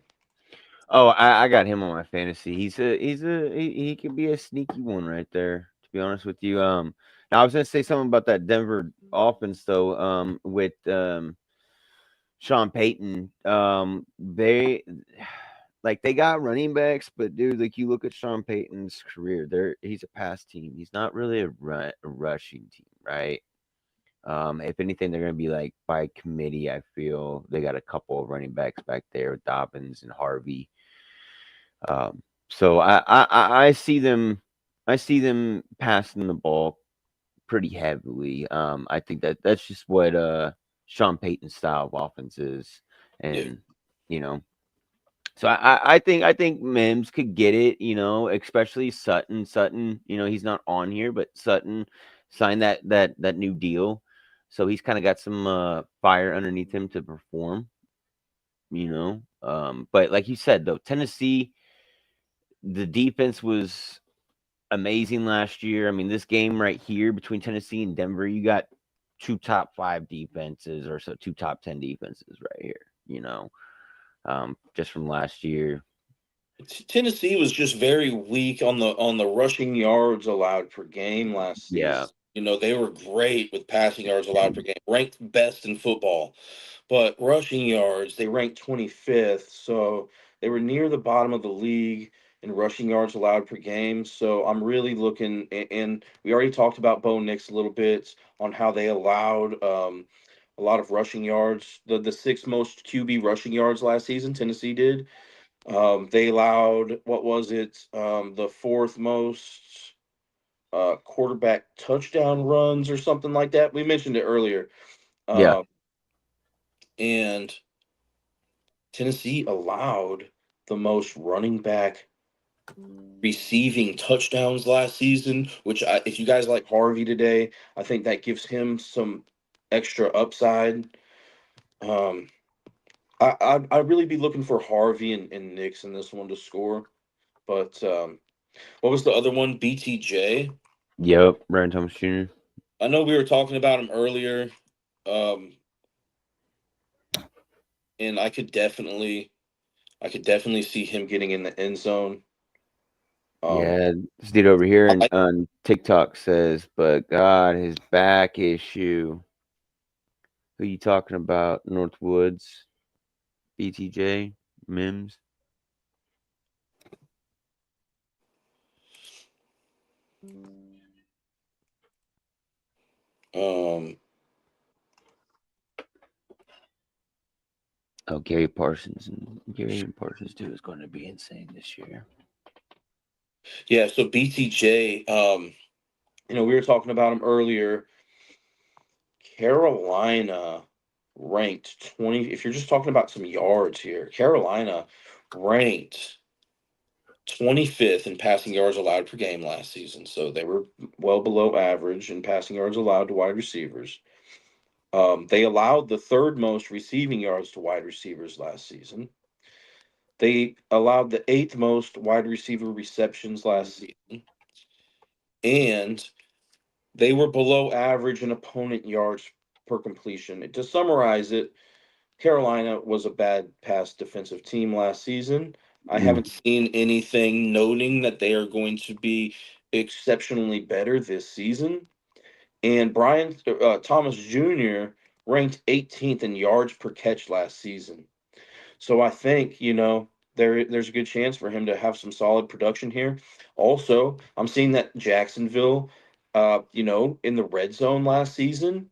oh, I got him on my fantasy. He could be a sneaky one right there. To be honest with you, now I was gonna say something about that Denver offense though. With Sean Payton, they like they got running backs, but dude, like you look at Sean Payton's career, he's a pass team. He's not really a rushing team, right? If anything, they're gonna be like by committee. I feel they got a couple of running backs back there with Dobbins and Harvey. So I see them. I see them passing the ball pretty heavily. I think that's just what Sean Payton's style of offense is, Yeah. and you know, so I think Mims could get it. Especially Sutton. Sutton, he's not on here, but Sutton signed that new deal, so he's kind of got some fire underneath him to perform. But like you said though, Tennessee, the defense was amazing last year. I mean, this game right here between Tennessee and Denver, you got two top five defenses or so, two top 10 defenses right here, just from last year. Tennessee was just very weak on the rushing yards allowed per game last Yeah. season. They were great with passing yards allowed per game, ranked best in football. But rushing yards, they ranked 25th, so they were near the bottom of the league in rushing yards allowed per game. So I'm really looking, and we already talked about Bo Nix a little bit on how they allowed a lot of rushing yards. The sixth most QB rushing yards last season, Tennessee did. They allowed, what was it? The fourth most quarterback touchdown runs or something like that. We mentioned it earlier. Yeah. Um, and Tennessee allowed the most running back receiving touchdowns last season, which if you guys like Harvey today, I think that gives him some extra upside. Um, I'd really be looking for Harvey and Nix in this one to score. But what was the other one? BTJ. Yep. Brian Thomas Jr. I know we were talking about him earlier, um, and I could definitely see him getting in the end zone. Um, Yeah. This dude over here I, on TikTok says, but God, his back issue. Who you talking about? Northwoods, BTJ, Mims. um, Oh, Gary Parsons. And Gary Parsons, too, is going to be insane this year. yeah, so BTJ, we were talking about him earlier. Carolina ranked 20. If you're just talking about some yards here, Carolina ranked 25th in passing yards allowed per game last season. So they were well below average in passing yards allowed to wide receivers. They allowed the third most receiving yards to wide receivers last season. They allowed the eighth most wide receiver receptions last season, and they were below average in opponent yards per completion. To summarize it, Carolina was a bad pass defensive team last season. I Mm, haven't seen anything noting that they are going to be exceptionally better this season. And Brian Thomas Jr. ranked 18th in yards per catch last season. So I think, there's a good chance for him to have some solid production here. Also, I'm seeing that Jacksonville, in the red zone last season,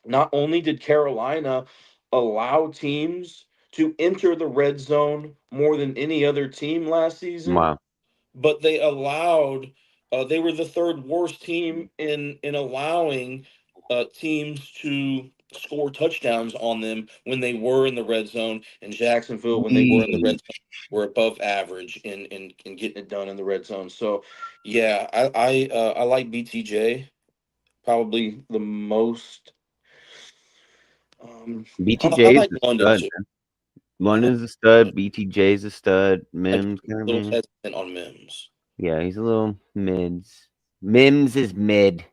not only did Carolina allow teams to enter the red zone more than any other team last season, wow. but they allowed they were the third worst team in allowing teams to score touchdowns on them when they were in the red zone. And Jacksonville, when they were in the red Jeez. zone, were above average in getting it done in the red zone. So yeah, I like BTJ probably the most. I BTJ is like a London stud. too. I London's a stud. BTJ's a stud. Mims, a I little mean, hesitant on Mims. yeah, he's a little mids. Mims is mid.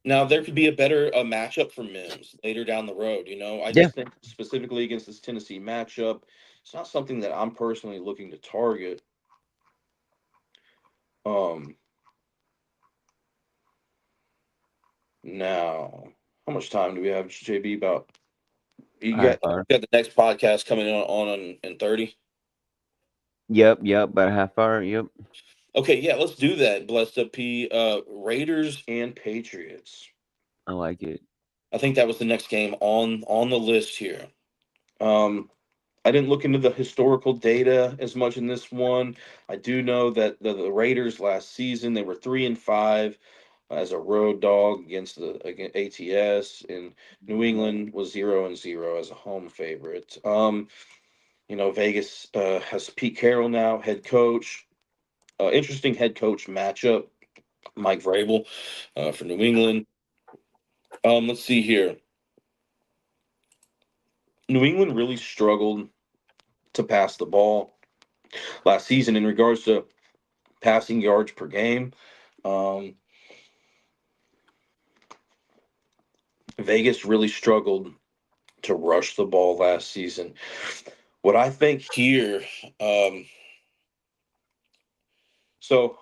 Now there could be a better matchup for Mims later down the road. I Yeah. just think specifically against this Tennessee matchup, it's not something that I'm personally looking to target. Um, Now, how much time do we have, JB? About you High got bar. you got the next podcast coming on in 30. Yep. About a half hour. Yep. Okay, yeah, let's do that. Blessed up P. Raiders and Patriots. I like it. I think that was the next game on the list here. Um, I didn't look into the historical data as much in this one. I do know that the Raiders last season they were 3-5 as a road dog against ATS, and New England was 0-0 as a home favorite. Vegas has Pete Carroll now head coach. Interesting head coach matchup. Mike Vrabel for New England. Let's see here. New England really struggled to pass the ball last season in regards to passing yards per game. Um, Vegas really struggled to rush the ball last season. What I think here, um, so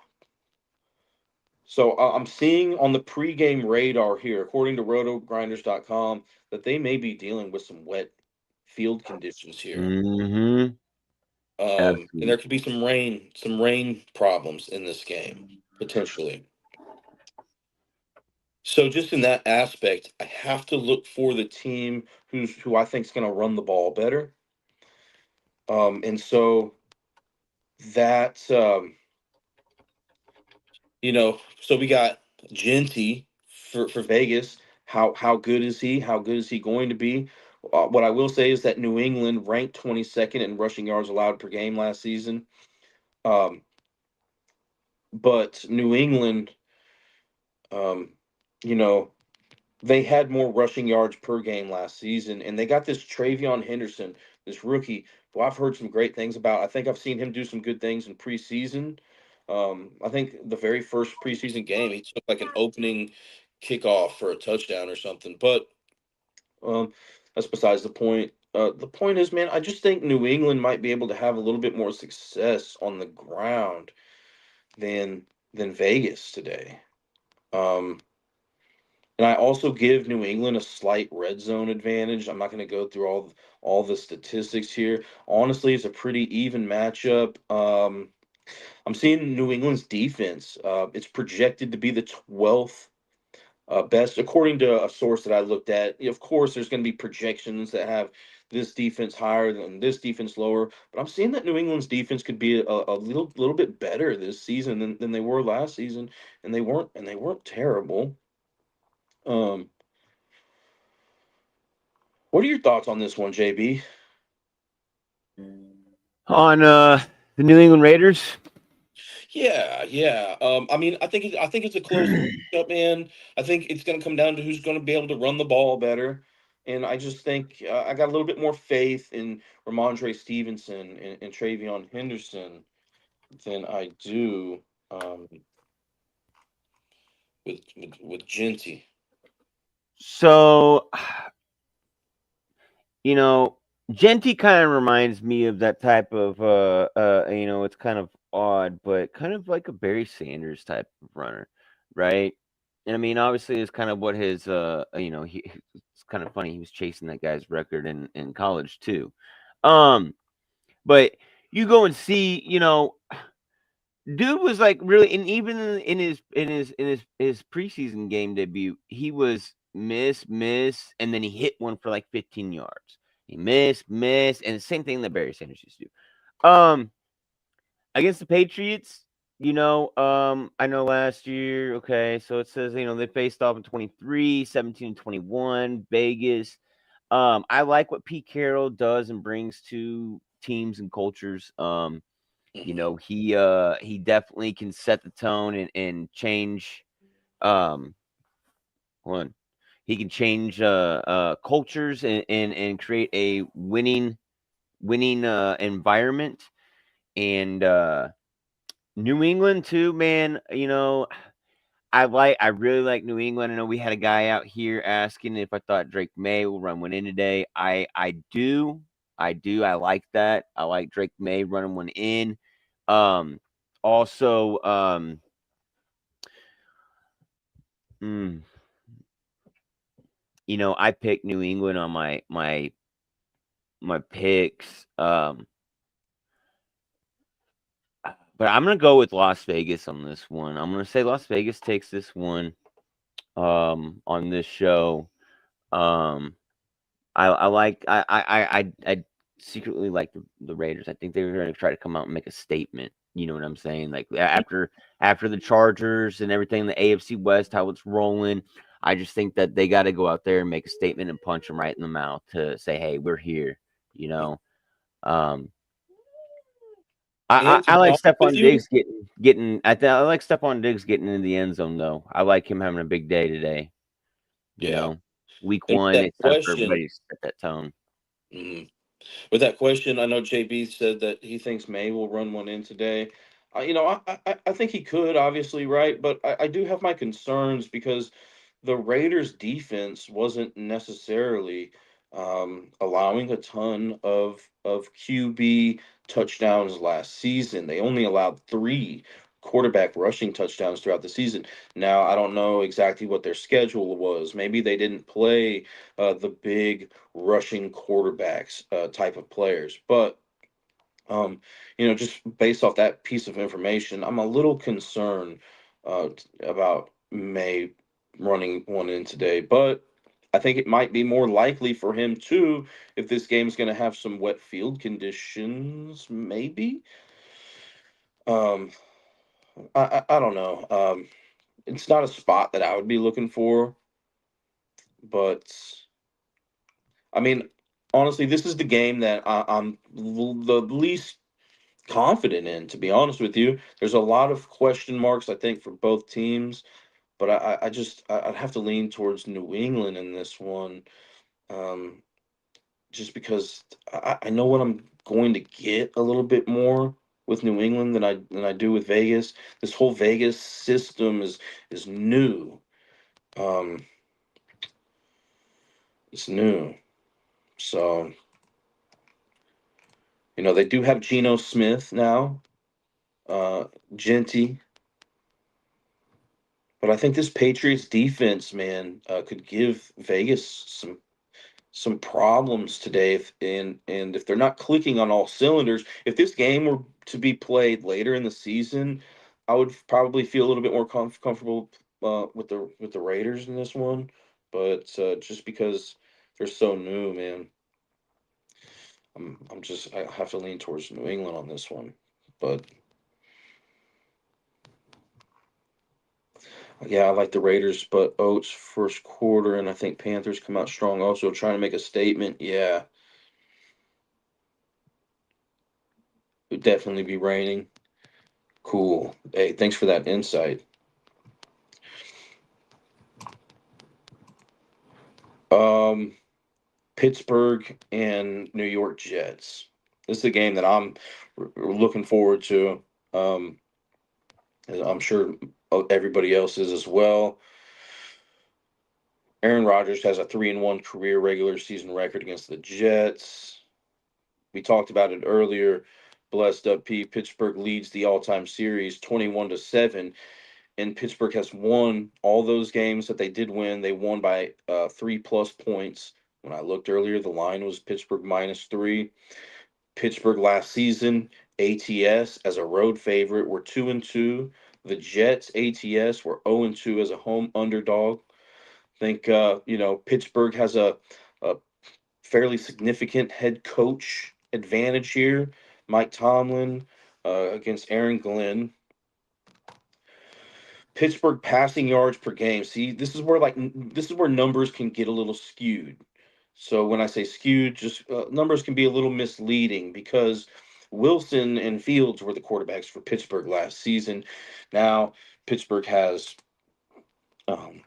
I'm seeing on the pregame radar here, according to rotogrinders.com, that they may be dealing with some wet field conditions here. Mm-hmm. And there Absolutely. could be some rain problems in this game potentially. So just in that aspect, I have to look for the team who I think is going to run the ball better. And so that so we got Genty for Vegas. How good is he? How good is he going to be? What I will say is that New England ranked 22nd in rushing yards allowed per game last season. Um, but New England, um, you know, they had more rushing yards per game last season, and they got this Travion Henderson, this rookie, who I've heard some great things about. I think I've seen him do some good things in preseason. I think the very first preseason game, he took like an opening kickoff for a touchdown or something. But um, that's besides the point. The point is, man, I just think New England might be able to have a little bit more success on the ground than Vegas today. Um, And I also give New England a slight red zone advantage. I'm not going to go through all the statistics here. Honestly, it's a pretty even matchup. I'm seeing New England's defense. It's projected to be the 12th best, according to a source that I looked at. Of course, there's going to be projections that have this defense higher than this defense lower, but I'm seeing that New England's defense could be a little bit better this season than they were last season, and they weren't terrible. Um, What are your thoughts on this one, JB? On the New England Raiders. Yeah, yeah. I mean, I think it's a close matchup, man. I think it's going to come down to who's going to be able to run the ball better, and I just think I got a little bit more faith in Ramondre Stevenson and Travion Henderson than I do um, with Genty. So, you know, Genty kind of reminds me of that type of it's kind of odd, but kind of like a Barry Sanders type of runner, right? And I mean, obviously, it's kind of what his it's kind of funny. He was chasing that guy's record in college too. Um, but you go and see, dude was like really, and even in his preseason game debut, he was miss, and then he hit one for like 15 yards. He miss, and the same thing that Barry Sanders used to do. Against the Patriots, I know last year, okay, so it says, they faced off in 23, 17, and 21, Vegas. I like what Pete Carroll does and brings to teams and cultures. Hmm. He definitely can set the tone and change um one. He can change cultures and create a winning environment. And New England too, man. I really like New England. I know we had a guy out here asking if I thought Drake May will run one in today. I do. I like that. I like Drake May running one in. Um Also, mm, I picked New England on my picks. But I'm gonna go with Las Vegas on this one. I'm gonna say Las Vegas takes this one on this show. Um I like I secretly like the Raiders. I think they were going to try to come out and make a statement. You know what I'm saying? Like after the Chargers and everything, the AFC West, how it's rolling. I just think that they got to go out there and make a statement and punch them right in the mouth to say, "Hey, we're here." You know. Um, And to I be like honest with Stephon you, Diggs getting. I like Stephon Diggs getting into the end zone though. I like him having a big day today. You yeah. know, week And one, that it's time for question, everybody to set that tone. mhm. With that question, I know JB said that he thinks May will run one in today. I think he could, obviously, right? But I do have my concerns because the Raiders' defense wasn't necessarily allowing a ton of QB touchdowns last season. They only allowed three quarterback rushing touchdowns throughout the season. Now, I don't know exactly what their schedule was. Maybe they didn't play the big rushing quarterbacks type of players, but just based off that piece of information, I'm a little concerned about May running one in today. But I think it might be more likely for him too if this game's going to have some wet field conditions. Maybe. Um, I don't know. It's not a spot that I would be looking for, but I mean, honestly, this is the game that I'm the least confident in, to be honest with you. There's a lot of question marks, I think, for both teams, but I'd have to lean towards New England in this one, um, just because I know what I'm going to get a little bit more with New England than I do with Vegas. This whole Vegas system is new. Um, it's new, so they do have Geno Smith now, uh, Genty. But I think this Patriots defense, man, could give Vegas some problems today. And if they're not clicking on all cylinders, if this game were to be played later in the season, I would probably feel a little bit more comfortable with the Raiders in this one. But just because they're so new, man, I have to lean towards New England on this one. But yeah, I like the Raiders, but Oats first quarter, and I think Panthers come out strong. Also trying to make a statement. Yeah, would definitely be raining. Cool. Hey, thanks for that insight. Um, Pittsburgh and New York Jets. This is a game that I'm looking forward to. Um, I'm sure everybody else is as well. Aaron Rodgers has a 3-1 career regular season record against the Jets. We talked about it earlier. Blessed up P. Pittsburgh leads the all-time series 21-7, and Pittsburgh has won all those games that they did win. They won by 3+ points. When I looked earlier, the line was Pittsburgh -3. Pittsburgh last season, ATS as a road favorite, were 2-2. The Jets ATS were 0-2 as a home underdog. Think Pittsburgh has a fairly significant head coach advantage here. Mike Tomlin against Aaron Glenn. Pittsburgh passing yards per game. See, this is where numbers can get a little skewed. So when I say skewed, just numbers can be a little misleading because Wilson and Fields were the quarterbacks for Pittsburgh last season. Now Pittsburgh has um,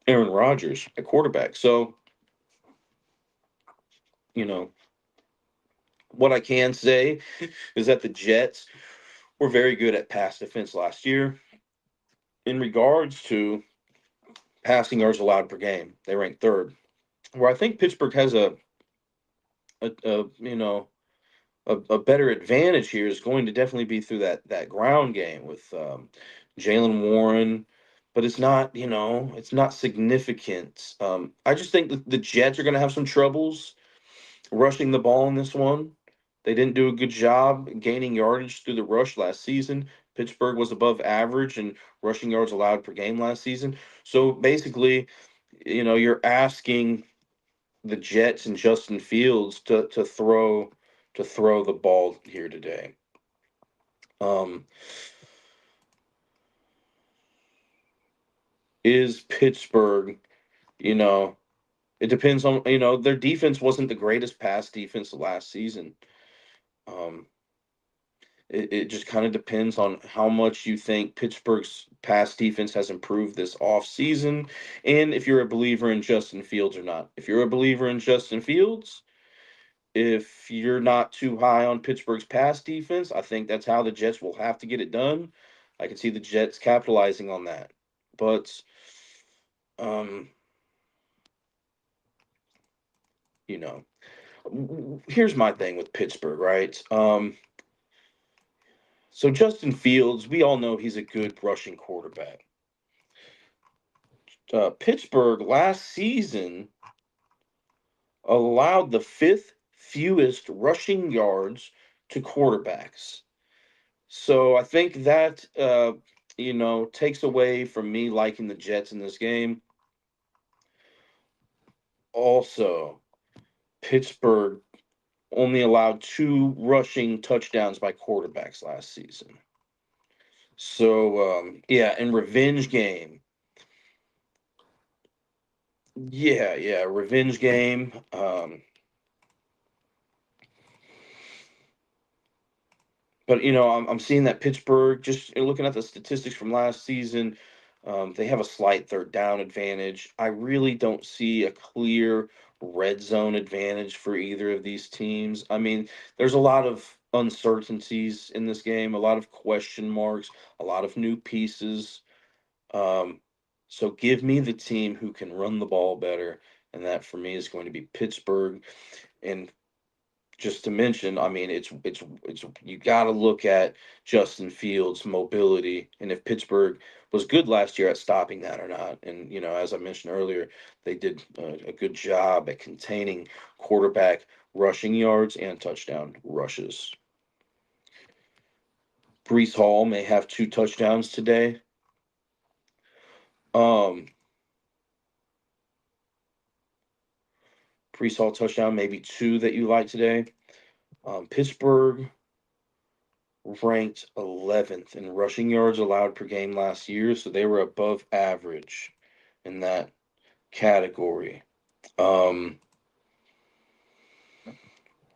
Aaron Rodgers at quarterback. So you know what I can say is that the Jets were very good at pass defense last year. In regards to passing yards allowed per game, they ranked third. Where I think Pittsburgh has a better advantage here is going to definitely be through that ground game with Jalen Warren, but it's not significant. I just think the Jets are going to have some troubles rushing the ball in this one. They didn't do a good job gaining yardage through the rush last season. Pittsburgh was above average in rushing yards allowed per game last season. So basically, you're asking the Jets and Justin Fields to throw the ball here today. Um, is Pittsburgh, you know, it depends on, their defense wasn't the greatest pass defense last season. Um, it just kind of depends on how much you think Pittsburgh's pass defense has improved this offseason and if you're a believer in Justin Fields or not. If you're a believer in Justin Fields, if you're not too high on Pittsburgh's pass defense, I think that's how the Jets will have to get it done. I can see the Jets capitalizing on that. But um, you know, here's my thing with Pittsburgh, right? So Justin Fields, we all know he's a good rushing quarterback. Pittsburgh last season allowed the fifth fewest rushing yards to quarterbacks. So I think that takes away from me liking the Jets in this game. Also, Pittsburgh only allowed two rushing touchdowns by quarterbacks last season. So yeah, in revenge game. Yeah, revenge game. But I'm seeing that Pittsburgh, just looking at the statistics from last season, they have a slight third down advantage. I really don't see a clear red zone advantage for either of these teams. I mean, there's a lot of uncertainties in this game, a lot of question marks, a lot of new pieces. Um, so give me the team who can run the ball better, and that for me is going to be Pittsburgh. And just to mention, I mean, it's you got to look at Justin Fields' mobility and if Pittsburgh was good last year at stopping that or not. And as I mentioned earlier, they did a good job at containing quarterback rushing yards and touchdown rushes. Brees Hall may have two touchdowns today. Um, Brees Hall touchdown, maybe two that you like today. Pittsburgh ranked 11th in rushing yards allowed per game last year, so they were above average in that category. Um,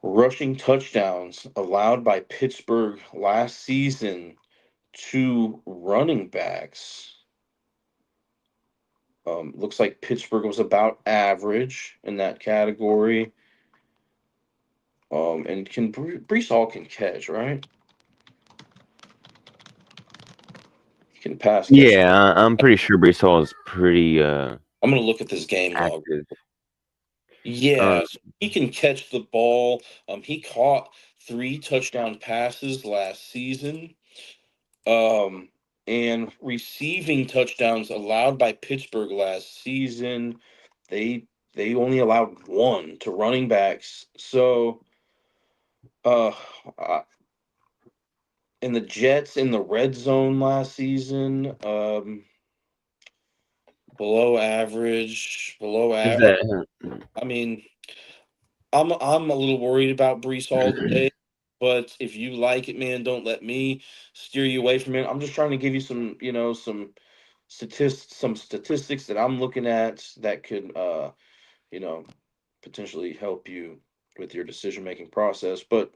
Rushing touchdowns allowed by Pittsburgh last season two running backs. Looks like Pittsburgh was about average in that category. And can Brees Hall can catch, right? He can pass catch. Yeah, I'm pretty sure Brees Hall is pretty I'm gonna look at this game log. active. Uh, Yes, he can catch the ball. He caught three touchdown passes last season. Um, and receiving touchdowns allowed by Pittsburgh last season, they only allowed one to running backs. So, uh, uh and the Jets in the red zone last season, below average, below is average. that I mean, I'm a little worried about Brees Hall today, but if you like it, man, don't let me steer you away from it. I'm just trying to give you some, some statistics that I'm looking at that could, you know, potentially help you with your decision making process. But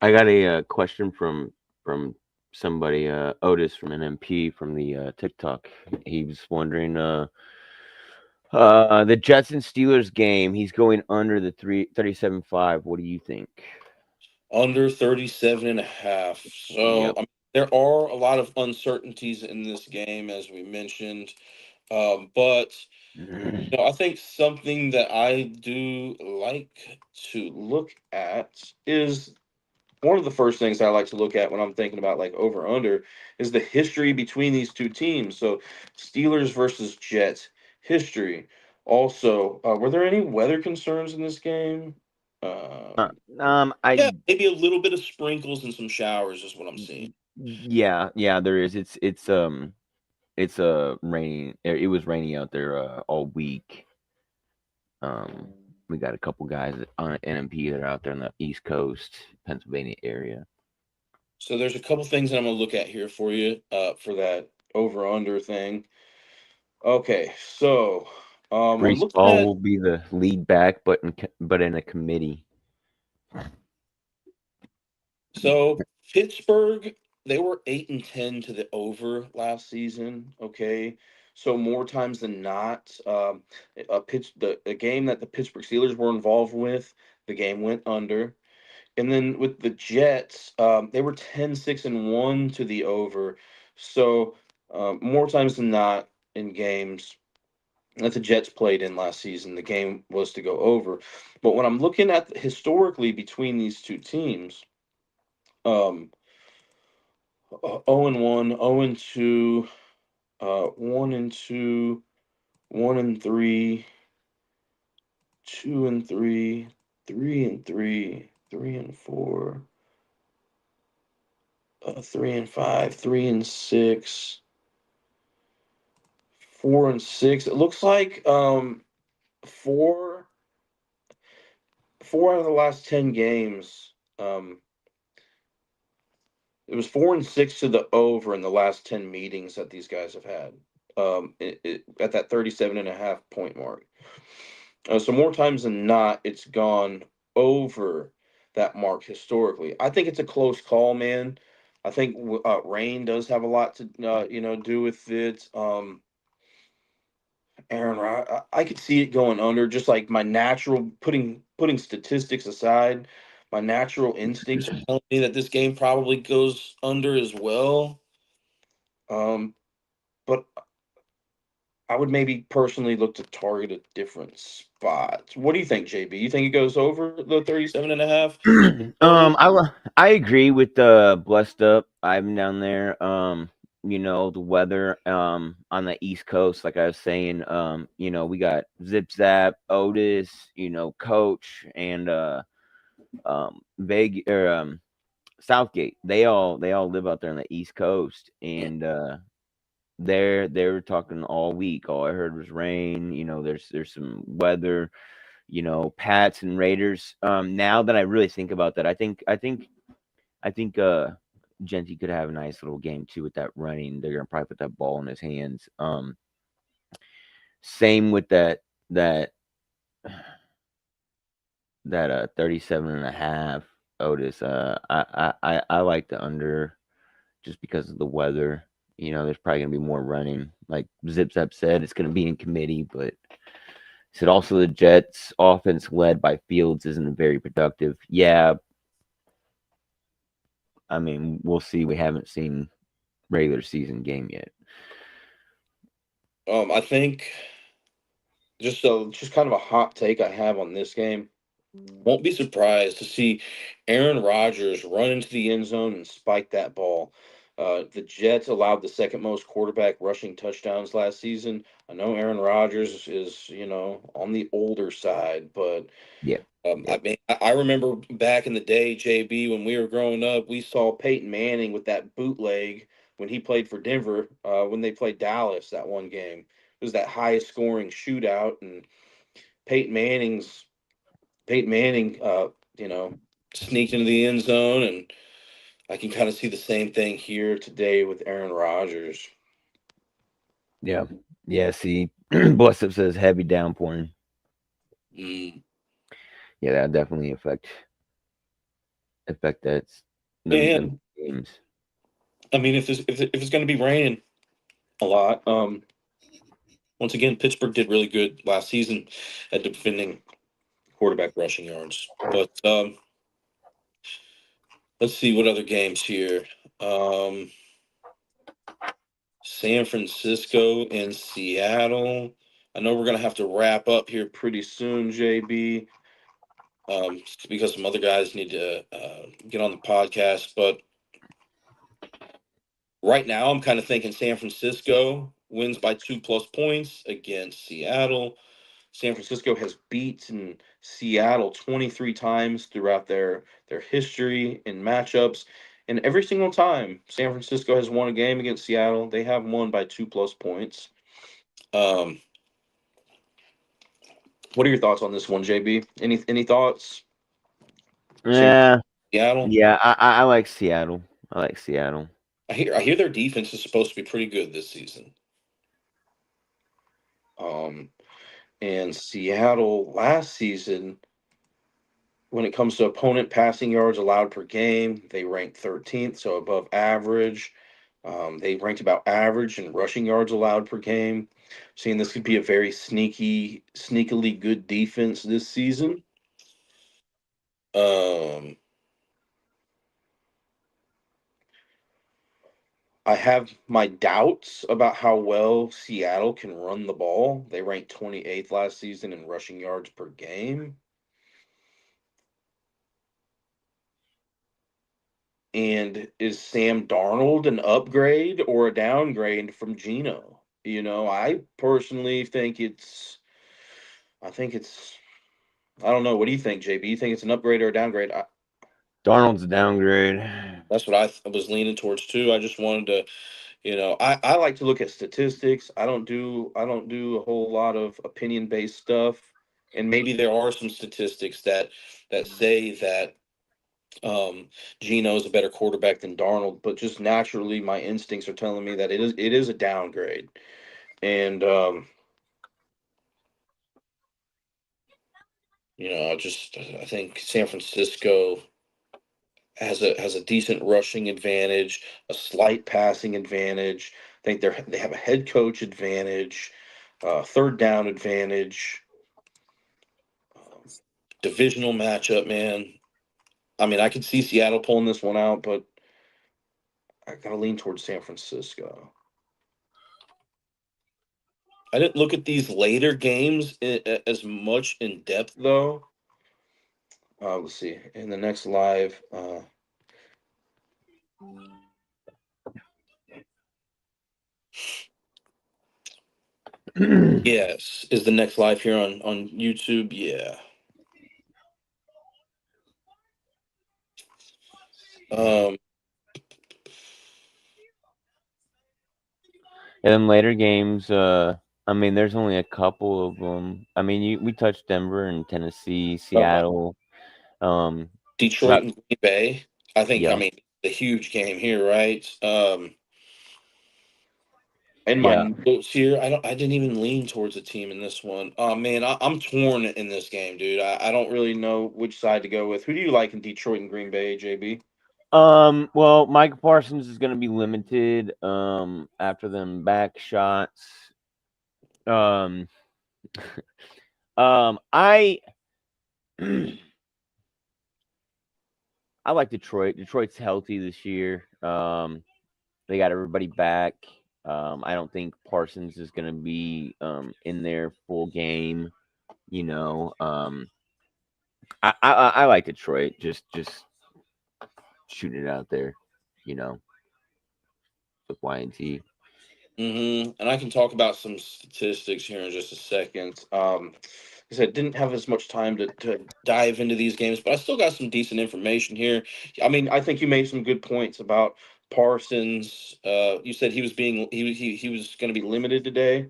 I got a question from somebody, Otis from NMP from the TikTok. He was wondering, the Jets and Steelers game. He's going under the 37.5. What do you think? under 37 and a half. So Yep. there are a lot of uncertainties in this game, as we mentioned. But I think something that I do like to look at is one of the first things I like to look at when I'm thinking about like over under is the history between these two teams. So Steelers versus Jets history. Also, were there any weather concerns in this game? Uh, Um, yeah, I maybe a little bit of sprinkles and some showers is what I'm seeing. yeah, yeah, there is. It's raining. It was raining out there all week. Um, we got a couple guys on NMP that are out there on the East Coast, Pennsylvania area. So there's a couple things that I'm gonna look at here for you, for that over under thing. Okay, so I'm Brees looking Hall at will be the lead back, but in a committee. so Pittsburgh, they were 8-10 to the over last season. Okay, so more times than not, the game that the Pittsburgh Steelers were involved with, the game went under. And then with the Jets, they were 10-6-1 to the over. So more times than not in games that the Jets played in last season, the game was to go over. But when I'm looking at historically between these two teams, um, 0-1, 0-2, 1-2, 1-3, 2-3, 3-3, 3-4, 3-5, 3-6, 4-6. It looks like four four out of the last 10 games. It was 4-6 to the over in the last 10 meetings that these guys have had. At that 37.5 point mark. So more times than not, it's gone over that mark historically. I think it's a close call, man. I think rain does have a lot to do with it. Aaron, I could see it going under. Just like my natural putting statistics aside, my natural instincts are telling me that this game probably goes under as well. Um, but I would maybe personally look to target a different spot. What do you think, JB? You think it goes over the 37 and a half total? I agree with the blessed up. I'm down there. The weather on the East Coast, like I was saying, we got Zip Zap, Otis, Coach, and Veg or Southgate. They all live out there on the East Coast, and they're talking all week. All I heard was rain. There's some weather. Pats and Raiders. Now that I really think about that, I think Genty could have a nice little game too with that running. They're gonna probably put that ball in his hands. Same with that that 37 and a half Otis. I like the under. just because of the weather. There's probably gonna be more running. Like Zip Zap said, it's gonna be in committee, but said also the Jets' offense led by Fields isn't very productive. Yeah, I mean we'll see. We haven't seen regular season game yet. I think just kind of a hot take I have on this game. Won't be surprised to see Aaron Rodgers run into the end zone and spike that ball. The Jets allowed the second most quarterback rushing touchdowns last season. I know Aaron Rodgers is, on the older side, but Yeah, yeah, I mean, I remember back in the day, JB, when we were growing up, we saw Peyton Manning with that bootleg when he played for Denver, when they played Dallas that one game. It was that highest scoring shootout, and Peyton Manning's Peyton Manning, you know, sneaked into the end zone, and I can kind of see the same thing here today with Aaron Rodgers. yeah, yeah. See, Bless Up says heavy downpouring. Mm. Yeah, that definitely affect that them And games. I mean, if it's going to be raining a lot, once again, Pittsburgh did really good last season at defending quarterback rushing yards. But let's see what other games here. Um, San Francisco and Seattle. I know we're going to have to wrap up here pretty soon, JB, because some other guys need to get on the podcast. But right now, I'm kind of thinking San Francisco wins by 2+ points against Seattle. San Francisco has beaten Seattle 23 times throughout their history in matchups. And every single time San Francisco has won a game against Seattle, they have won by 2+ points. Um, what are your thoughts on this one, JB? Any thoughts? San Yeah, Seattle. yeah. I like Seattle. I like Seattle. I hear their defense is supposed to be pretty good this season. Um, and Seattle last season, when it comes to opponent passing yards allowed per game, they ranked 13th, so above average. They ranked about average in rushing yards allowed per game. Seeing this could be a very sneakily good defense this season. Um, I have my doubts about how well Seattle can run the ball. They ranked 28th last season in rushing yards per game. And is Sam Darnold an upgrade or a downgrade from Geno? I personally think it's I don't know. What do you think, JB? You think it's an upgrade or a downgrade? Darnold's a downgrade. That's what I was leaning towards too. I just wanted to, I like to look at statistics. I don't do a whole lot of opinion based stuff. And maybe there are some statistics that say that Geno is a better quarterback than Darnold, but just naturally, my instincts are telling me that it is a downgrade. And I think San Francisco has a decent rushing advantage, a slight passing advantage. I think they have a head coach advantage, third down advantage, um, divisional matchup. Man, I mean, I could see Seattle pulling this one out, but I gotta lean towards San Francisco. I didn't look at these later games as much in depth though. Let's see. In the next live, yes, is the next live here on YouTube? Yeah. Um, And then later games, I mean, there's only a couple of them. I mean, we touched Denver and Tennessee, uh, Seattle. Um, Detroit not and Green Bay. I think. I yeah, mean, the huge game here, right? In my yeah. notes here, I didn't even lean towards a team in this one. Oh man, I'm torn in this game, dude. I don't really know which side to go with. Who do you like in Detroit and Green Bay, JB? Well, Michael Parsons is going to be limited. After them back shots. Um, I I like Detroit. Detroit's healthy this year. They got everybody back. I don't think Parsons is going to be in their full game. You know, I like Detroit. Just shooting it out there. You know, with Y&T. And I can talk about some statistics here in just a second. I said didn't have as much time to dive into these games, but I still got some decent information here. I mean, I think you made some good points about Parsons. You said he was going to be limited today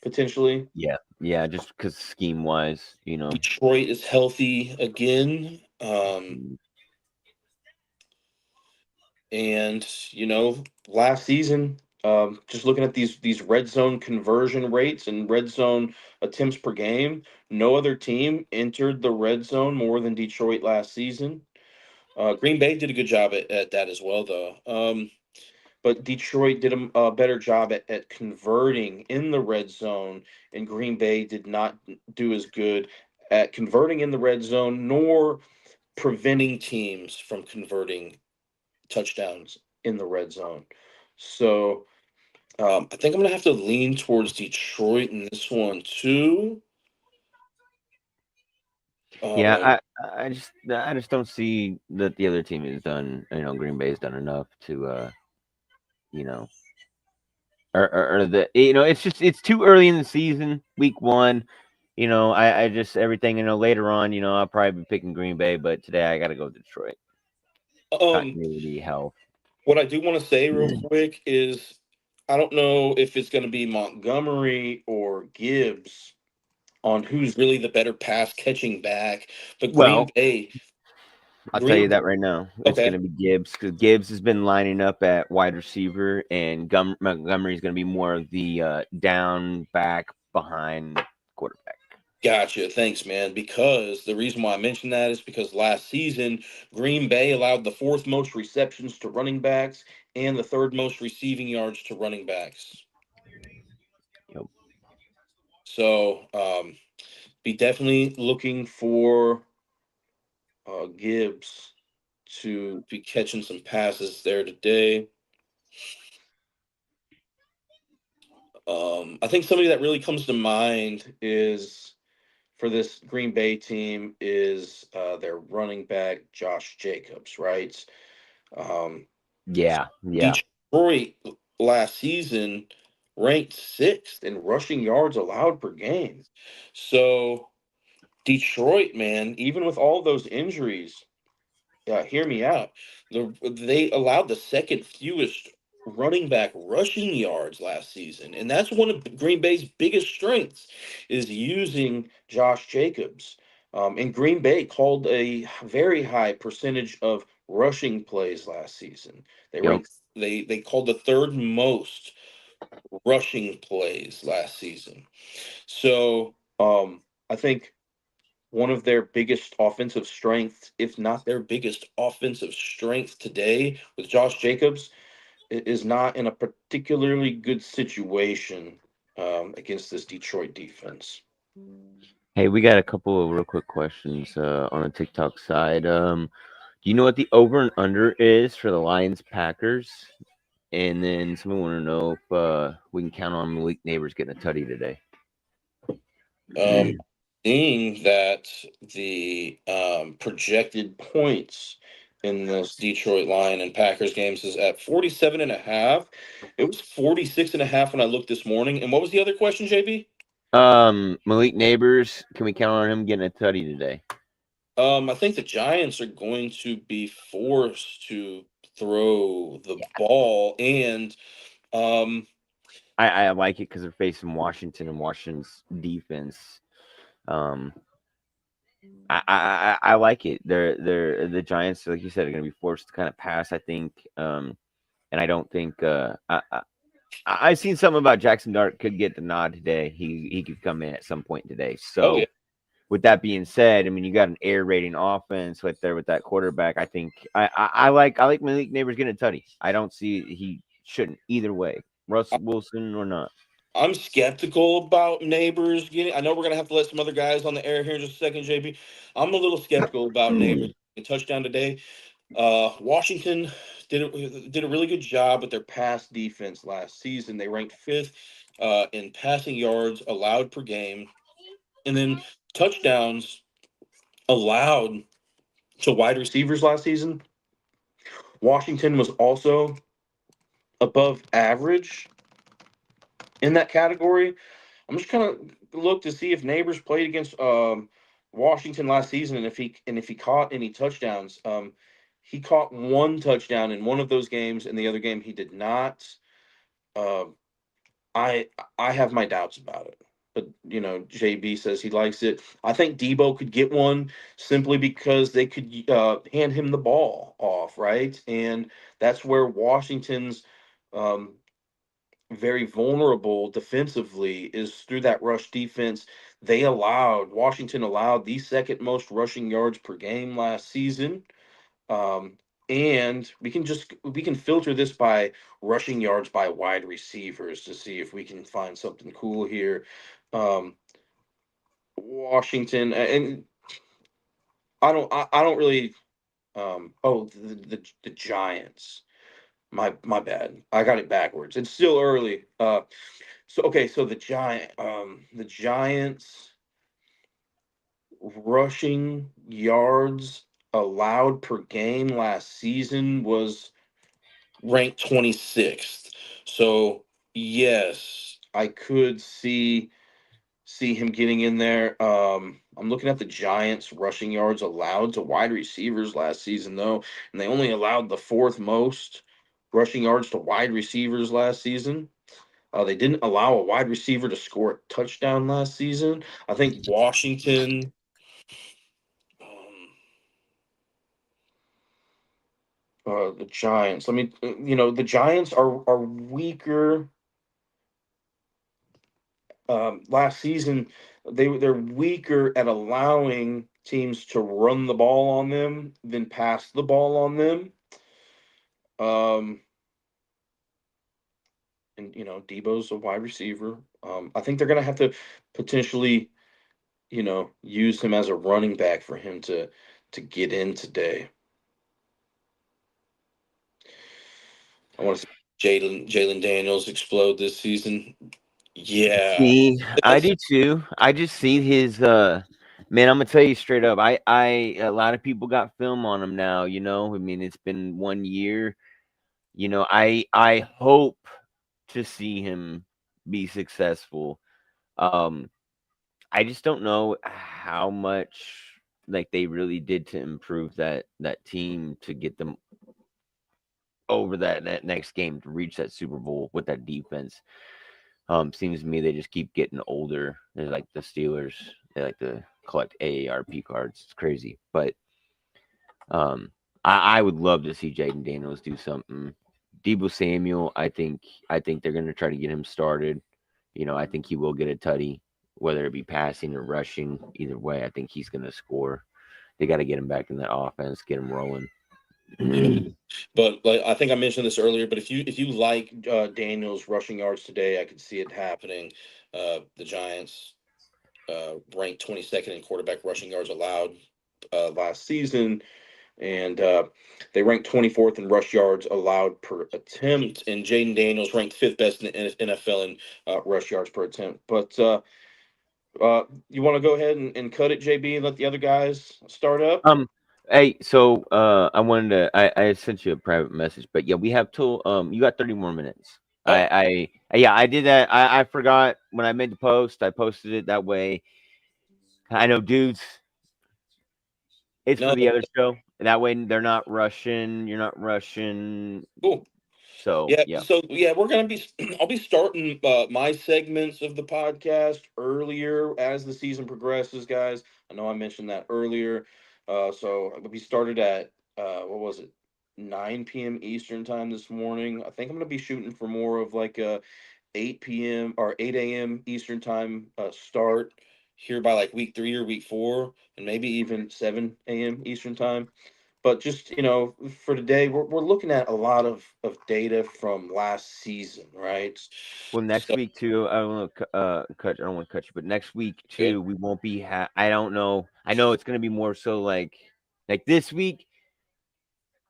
potentially. Yeah, yeah. Just because scheme wise, Detroit is healthy again. Mm. And last season, just looking at these red zone conversion rates and red zone attempts per game, no other team entered the red zone more than Detroit last season. Green Bay did a good job at that as well, though. But Detroit did a better job at converting in the red zone, and Green Bay did not do as good at converting in the red zone, nor preventing teams from converting touchdowns in the red zone. So I think I'm gonna have to lean towards Detroit in this one too. Yeah. Um, I just don't see that the other team has done. Green Bay's done enough to you know, or the it's too early in the season, week one. I just everything later on. I'll probably be picking Green Bay, but today I got to go Detroit. um, Continuity, health. what I do want to say real quick is I don't know if it's going to be Montgomery or Gibbs on who's really the better pass catching back, but Green Well, Bay, I'll tell you Green. that right now. It's going Okay, to be Gibbs because Gibbs has been lining up at wide receiver, and Montgomery is going to be more of the down back behind quarterback. gotcha. Thanks, man. Because the reason why I mentioned that is because last season, Green Bay allowed the fourth most receptions to running backs and the third most receiving yards to running backs. Yep. So, be definitely looking for Gibbs to be catching some passes there today. I think somebody that really comes to mind is for this Green Bay team is their running back Josh Jacobs, right? Um, Yeah, yeah. Detroit last season ranked sixth in rushing yards allowed per game. So Detroit, man, even with all those injuries, hear me out. They allowed the second fewest running back rushing yards last season, and that's one of Green Bay's biggest strengths is using Josh Jacobs. And Green Bay called a very high percentage of rushing plays last season. They Yep. ranked they called the third most rushing plays last season. So I think one of their biggest offensive strengths, if not their biggest offensive strength today with Josh Jacobs, is not in a particularly good situation against this Detroit defense. Hey, we got a couple of real quick questions on the TikTok side. Do you know what the over and under is for the Lions Packers? And then someone want to know if we can count on Malik Neighbors getting a tutty today. Seeing that the projected points in this Detroit Lion and Packers games is at 47 and a half. It was 46 and a half when I looked this morning. And what was the other question, JB? Malik Neighbors, can we count on him getting a tutty today? I think the Giants are going to be forced to throw the ball, and um, I like it because they're facing Washington and Washington's defense. Um, I like it. They're the Giants, like you said, are going to be forced to kind of pass. I think, and I don't think I've seen something about Jackson Dart could get the nod today. He could come in at some point today. oh yeah, So with that being said, I mean, you got an air rating offense right there with that quarterback. I think I like Malik Neighbors getting a tutty. I don't see he shouldn't either way, Russ Wilson or not. I'm skeptical about Neighbors getting. I know we're gonna have to let some other guys on the air here in just a second, JB. I'm a little skeptical about Neighbors getting a touchdown today. Washington did a really good job with their pass defense last season. They ranked fifth in passing yards allowed per game, and then touchdowns allowed to wide receivers last season. Washington was also above average in that category. I'm just kind of look to see if Neighbors played against Washington last season, and if he caught any touchdowns. He caught one touchdown in one of those games, and the other game he did not. Uh, I I have my doubts about it, but JB says he likes it. I think Debo could get one simply because they could hand him the ball off, right? And that's where Washington's um, very vulnerable defensively is through that rush defense. Washington allowed the second most rushing yards per game last season. Um, and we can filter this by rushing yards by wide receivers to see if we can find something cool here. Um, Washington and I don't really the Giants. My bad. I got it backwards. It's still early. So the Giants rushing yards allowed per game last season was ranked 26th. So yes, I could see him getting in there. I'm looking at the Giants rushing yards allowed to wide receivers last season though, and they only allowed the fourth most rushing yards to wide receivers last season. They didn't allow a wide receiver to score a touchdown last season. I think Washington. Um, the Giants. The Giants are weaker. Last season, they're weaker at allowing teams to run the ball on them than pass the ball on them. Um, and Debo's a wide receiver. I think they're gonna have to potentially, use him as a running back for him to get in today. I want to see Jalen Daniels explode this season. Yeah, See, I that's do too. I just see his man, I'm gonna tell you straight up. I a lot of people got film on him now, you know. I mean, it's been 1 year. You know, I hope to see him be successful. Um I just don't know how much like they really did to improve that team to get them over that next game to reach that Super Bowl with that defense. Seems to me they just keep getting older. They're like the Steelers. They like to collect AARP cards. It's crazy, but um, I would love to see Jaden Daniels do something. Debo Samuel, I think they're gonna try to get him started. You know, I think he will get a tutty, whether it be passing or rushing. Either way, I think he's gonna score. They got to get him back in that offense, get him rolling. yeah. But like I think I mentioned this earlier, but if you like Daniels rushing yards today, I could see it happening. The Giants ranked 22nd in quarterback rushing yards allowed last season, and they ranked 24th in rush yards allowed per attempt. And Jaden Daniels ranked fifth best in the NFL in rush yards per attempt. But you want to go ahead and cut it, JB, and let the other guys start up? Um, hey, so I wanted to I sent you a private message, but yeah, we have till you got 30 more minutes. Oh, Yeah, I did that. I forgot when I made the post. I posted it that way. I know, dudes. It's for no, the other show. That way they're not rushing. You're not rushing. cool. So Yeah, yeah. so yeah, we're gonna be. I'll be starting my segments of the podcast earlier as the season progresses, guys. I know I mentioned that earlier. So we started at what was it, 9 p.m. Eastern time this morning. I think I'm gonna be shooting for more of like a 8 p.m. or 8 a.m. Eastern time start. here by like week 3 or week 4, and maybe even 7 a.m. Eastern time. But just for today, we're looking at a lot of data from last season, right? Well, next So week too. I don't want to cut. I don't want to cut you, but next week good. too, we won't be. I don't know. I know it's gonna be more so like this week.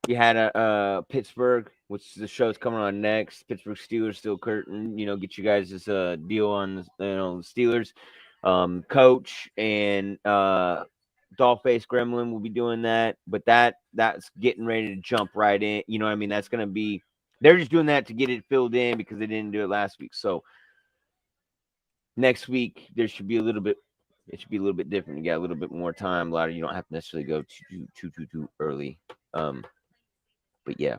You had a Pittsburgh, which the show's coming on next. Pittsburgh Steelers still curtain. Get you guys this deal on the Steelers. Coach and Dollface Gremlin will be doing that, but that's getting ready to jump right in. You know what I mean? That's gonna be. They're just doing that to get it filled in because they didn't do it last week. So next week there should be a little bit. It should be a little bit different. You got a little bit more time. A lot of you don't have to necessarily go too early. But yeah.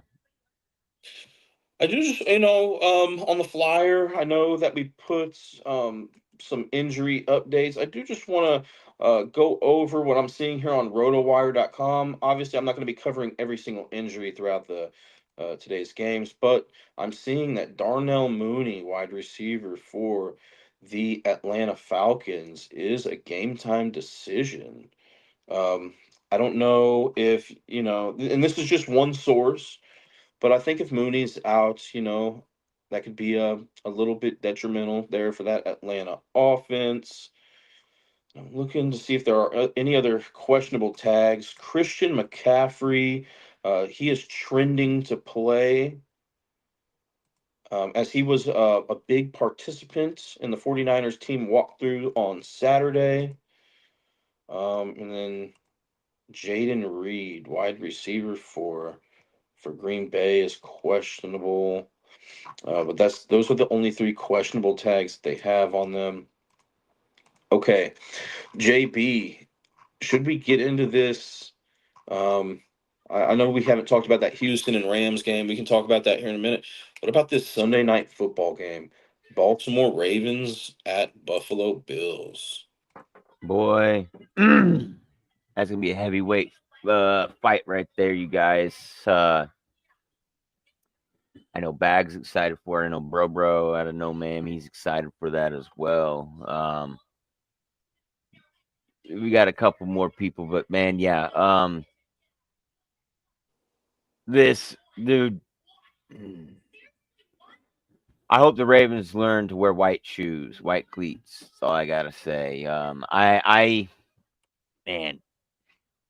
I do just, on the flyer, I know that we put some injury updates. I do just want to go over what I'm seeing here on rotowire.com. Obviously, I'm not going to be covering every single injury throughout the today's games, but I'm seeing that Darnell Mooney, wide receiver for the Atlanta Falcons, is a game time decision. Um, I don't know if, and this is just one source, but I think if Mooney's out, that could be a little bit detrimental there for that Atlanta offense. I'm looking to see if there are any other questionable tags. Christian McCaffrey, he is trending to play, as he was a big participant in the 49ers team walkthrough on Saturday. And then Jaden Reed, wide receiver for Green Bay, is questionable. But those are the only three questionable tags they have on them. Okay, JB, should we get into this? Um, I know we haven't talked about that Houston and Rams game. We can talk about that here in a minute. What about this Sunday night football game? Baltimore Ravens at Buffalo Bills. Boy, that's gonna be a heavyweight fight right there, you guys. I know Bag's excited for it. I know Bro out of No Man, he's excited for that as well. We got a couple more people, but man, yeah. This dude, I hope the Ravens learn to wear white shoes, white cleats. That's all I gotta say. Man,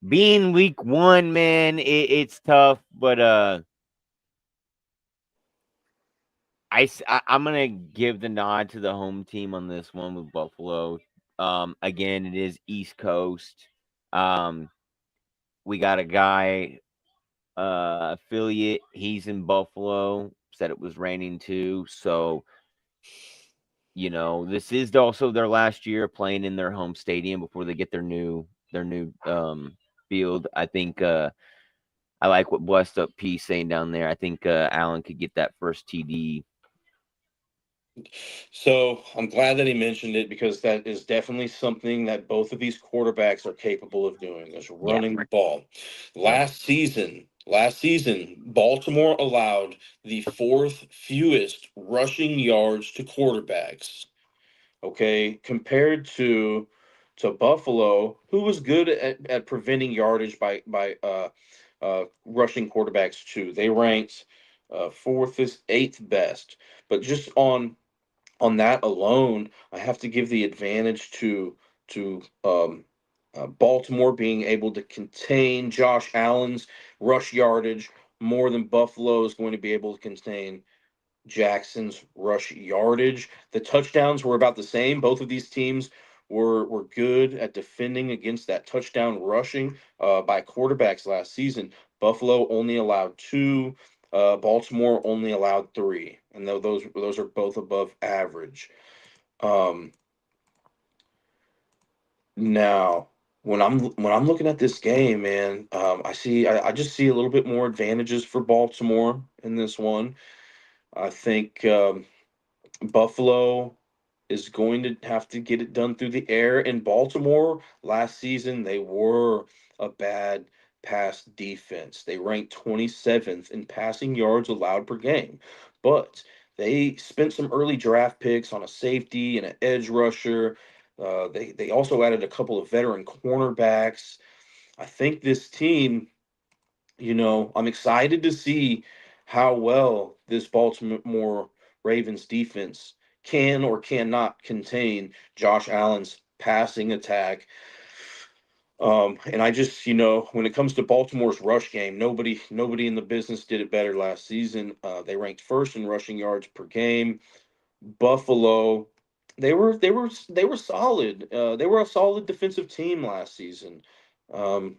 being week one, man, it's tough, but I'm gonna give the nod to the home team on this one with Buffalo. Again, it is East Coast. Um, we got a guy affiliate. He's in Buffalo. Said it was raining too, so this is also their last year playing in their home stadium before they get their new field. I think I like what Blessed Up P saying down there. I think Allen could get that first TD. So I'm glad that he mentioned it, because that is definitely something that both of these quarterbacks are capable of doing, is Yeah. running the ball. Yep. Last season, Baltimore allowed the fourth fewest rushing yards to quarterbacks. Okay, compared to Buffalo, who was good at preventing yardage by rushing quarterbacks too. They ranked fourth is eighth best, but just on that alone, I have to give the advantage to Baltimore being able to contain Josh Allen's rush yardage more than Buffalo is going to be able to contain Jackson's rush yardage. The touchdowns were about the same. Both of these teams were good at defending against that touchdown rushing by quarterbacks last season. Buffalo only allowed two. Baltimore only allowed three, and those are both above average. Um, Now, when I'm looking at this game, man, I just see a little bit more advantages for Baltimore in this one. I think Buffalo is going to have to get it done through the air. In Baltimore last season, they were a bad pass defense. They ranked 27th in passing yards allowed per game, but they spent some early draft picks on a safety and an edge rusher. They also added a couple of veteran cornerbacks. I think this team, I'm excited to see how well this Baltimore Ravens defense can or cannot contain Josh Allen's passing attack. And I just, when it comes to Baltimore's rush game, nobody in the business did it better last season. They ranked first in rushing yards per game. Buffalo, they were solid. They were a solid defensive team last season. Um,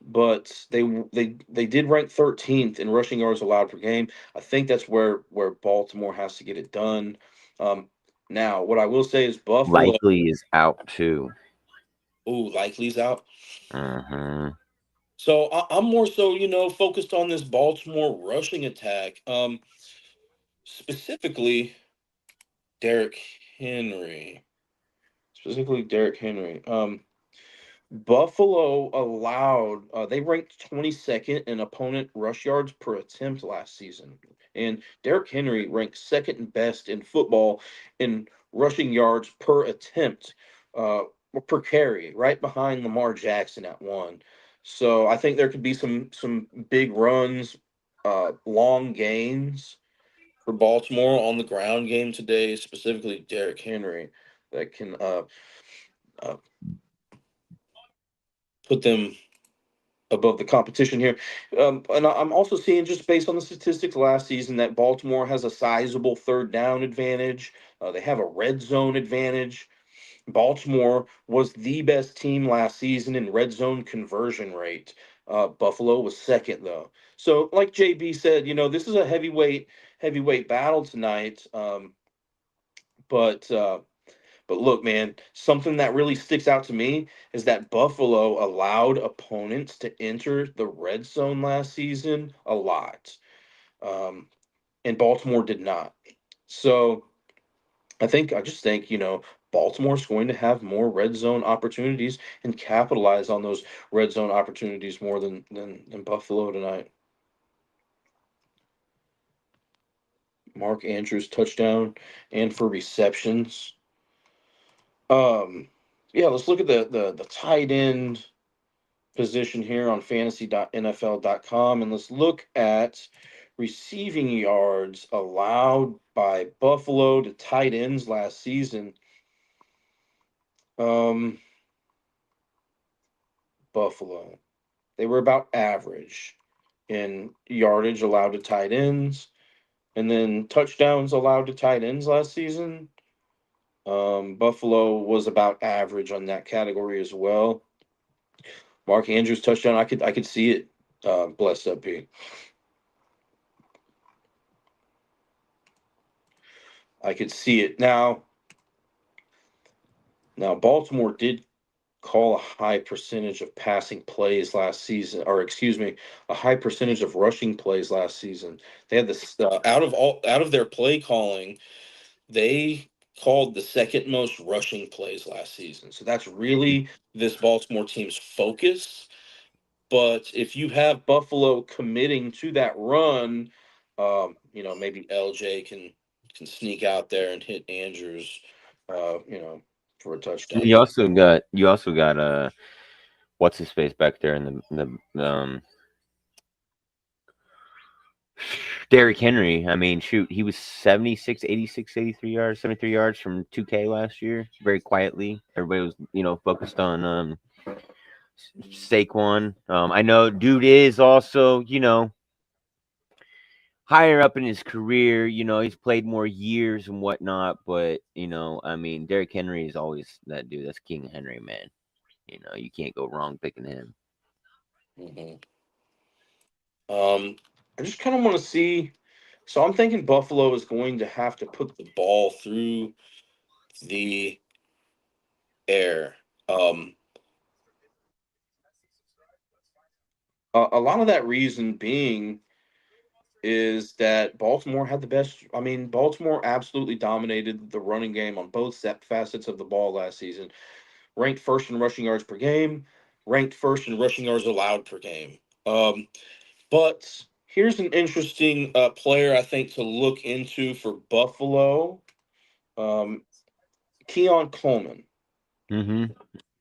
but they did rank 13th in rushing yards allowed per game. I think that's where Baltimore has to get it done. Um, Now, what I will say is Buffalo. Likely is out too. Ooh, Likely's out. Hmm. So I'm more so, focused on this Baltimore rushing attack. Specifically Derrick Henry. Specifically Derrick Henry. Buffalo allowed, they ranked 22nd in opponent rush yards per attempt last season. And Derrick Henry ranked second best in football in rushing yards per attempt, or per carry, right behind Lamar Jackson at one. So I think there could be some big runs, long gains for Baltimore on the ground game today, specifically Derrick Henry, that can uh, put them above the competition here. And I'm also seeing, just based on the statistics last season, that Baltimore has a sizable third down advantage. They have a red zone advantage. Baltimore was the best team last season in red zone conversion rate. Buffalo was second though. So, like JB said, this is a heavyweight battle tonight. But but look, man, something that really sticks out to me is that Buffalo allowed opponents to enter the red zone last season a lot, um, and Baltimore did not. So I just think, Baltimore's going to have more red zone opportunities and capitalize on those red zone opportunities more than Buffalo tonight. Mark Andrews touchdown and for receptions. Um, yeah, let's look at the tight end position here on fantasy.nfl.com, and let's look at receiving yards allowed by Buffalo to tight ends last season. Um, Buffalo, they were about average in yardage allowed to tight ends, and then touchdowns allowed to tight ends last season. Buffalo was about average on that category as well. Mark Andrews touchdown, I could see it. Blessed up here. I could see it now. Now, Baltimore did call a high percentage of passing plays last season, or excuse me, a high percentage of rushing plays last season. They had this, out of their play calling, they called the second most rushing plays last season. So that's really this Baltimore team's focus. But if you have Buffalo committing to that run, maybe LJ can sneak out there and hit Andrews, for a touchdown. You also got what's his face back there in the Derrick Henry. I mean, shoot, he was 76, 86, 83 yards, 73 yards from 2K last year, very quietly. Everybody was, focused on s.1. I know dude is also, higher up in his career, he's played more years and whatnot, but I mean, Derrick Henry is always that dude. That's King Henry, man. You can't go wrong picking him. Mhm. I just kind of want to see. So I'm thinking Buffalo is going to have to put the ball through the air. Um, a lot of that reason being is that Baltimore had the best. I mean, Baltimore absolutely dominated the running game on both facets of the ball last season. Ranked first in rushing yards per game, ranked first in rushing yards allowed per game. But here's an interesting player I think to look into for Buffalo. Um, Keon Coleman. Mm-hmm.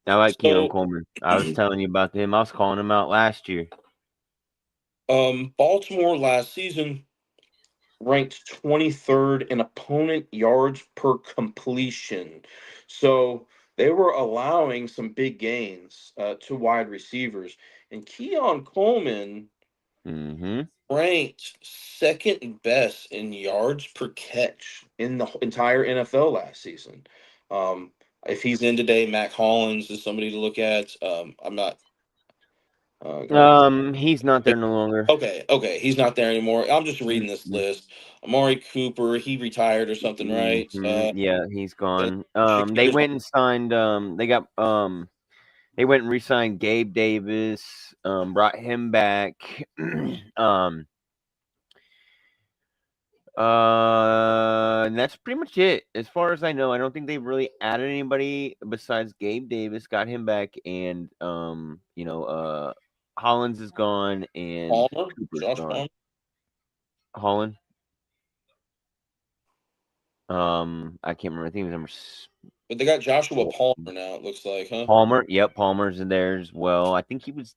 I like Keon So, Coleman. I was telling you about him. I was calling him out last year. Baltimore last season ranked 23rd in opponent yards per completion. So they were allowing some big gains to wide receivers. And Keon Coleman Mm-hmm. ranked second best in yards per catch in the entire NFL last season. Um, if he's in today, Mac Hollins is somebody to look at. I'm not going to. He's not there no longer. Okay, he's not there anymore. I'm just reading this list. Amari Cooper, he retired or something, right? Yeah, he's And gone. They Shaquille went and signed. They went and re-signed Gabe Davis. Brought him back. um, and that's pretty much it. As far as I know, I don't think they've really added anybody besides Gabe Davis, got him back, and Hollins is gone and Palmer, Cooper's Josh gone. Palmer. Holland. I can't remember. I think it was number But they got Joshua Palmer now, it looks like, huh? Palmer. Yep, Palmer's in there as well. I think he was.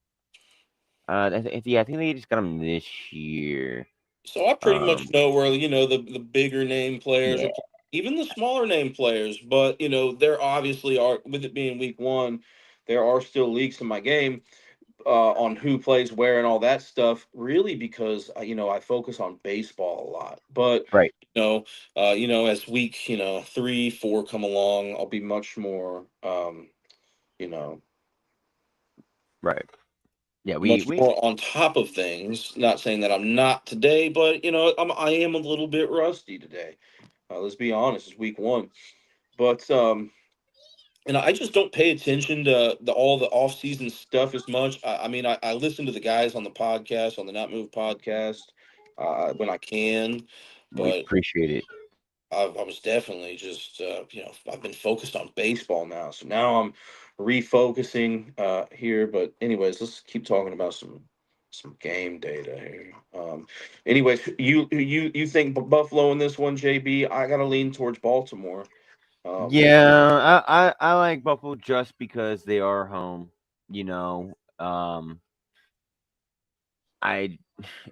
Yeah, I think they just got him this year. So I pretty much Um, know where the bigger name players yeah, are, even the smaller name players. But there obviously are, with it being week one, there are still leaks in my game on who plays where and all that stuff. Really, because I focus on baseball a lot. But right, as week 3, 4 come along, I'll be much more you know right. Yeah, we much we more on top of things. Not saying that I'm not today, but I am a little bit rusty today. Let's be honest, it's week one. But and I just don't pay attention to all the off season stuff as much. I mean, I listen to the guys on the podcast, on the Not Move podcast, when I can, we but appreciate it. I was definitely just I've been focused on baseball now, so now I'm refocusing here. But anyways, let's keep talking about some game data here. Anyways, you think Buffalo in this one, JB? I gotta lean towards Baltimore. Um, Yeah, I like Buffalo just because they are home. You know, I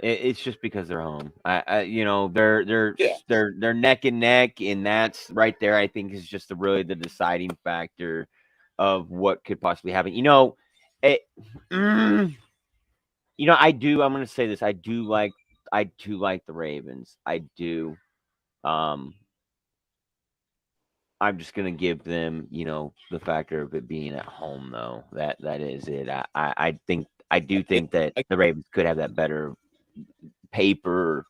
it's just because they're home. yeah, They're neck and neck, and that's right there. I think is just really the deciding factor of what could possibly happen. It, mm, I do. I'm going to say this. I do like the Ravens. I do. Um, I'm just going to give them, the factor of it being at home, though. That is it. I do yeah. think that the Ravens could have that better paper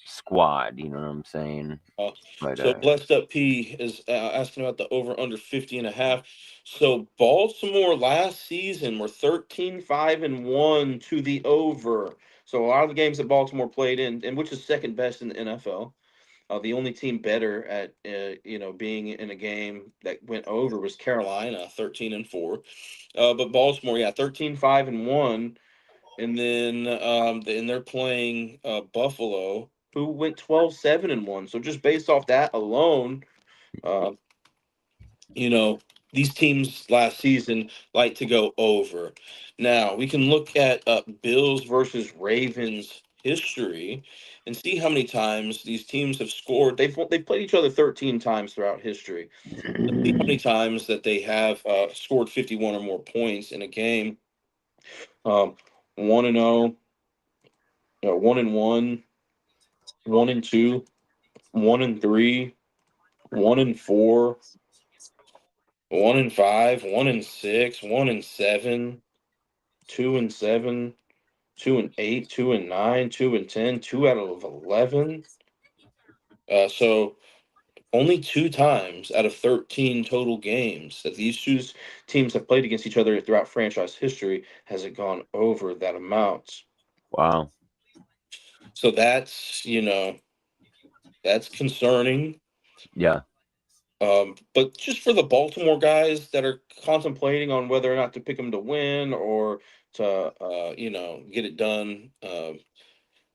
squad. You know what I'm saying? Uh, But so Blessed Up P is asking about the over under 50.5. So Baltimore last season were 13-5-1 to the over. So a lot of the games that Baltimore played in, and which is second best in the NFL. The only team better at being in a game that went over was Carolina, 13-4. But Baltimore, yeah, 13-5-1. And then they're playing Buffalo, who went 12-7-1. So just based off that alone, uh, you know, these teams last season like to go over. Now we can look at Bills versus Ravens history and see how many times these teams have scored. They've played each other 13 times throughout history. Let's see how many times that they have scored 51 or more points in a game. 1-0, 1-1, 1-2, 1-3, 1-4, 1-5, 1-6, 1-7, 2-7, 2-8, 2-9, 2-10, 2 out of 11. So only 2 times out of 13 total games that these two teams have played against each other throughout franchise history has it gone over that amount. wow, So that's concerning. yeah, But just for the Baltimore guys that are contemplating on whether or not to pick them to win or to, get it done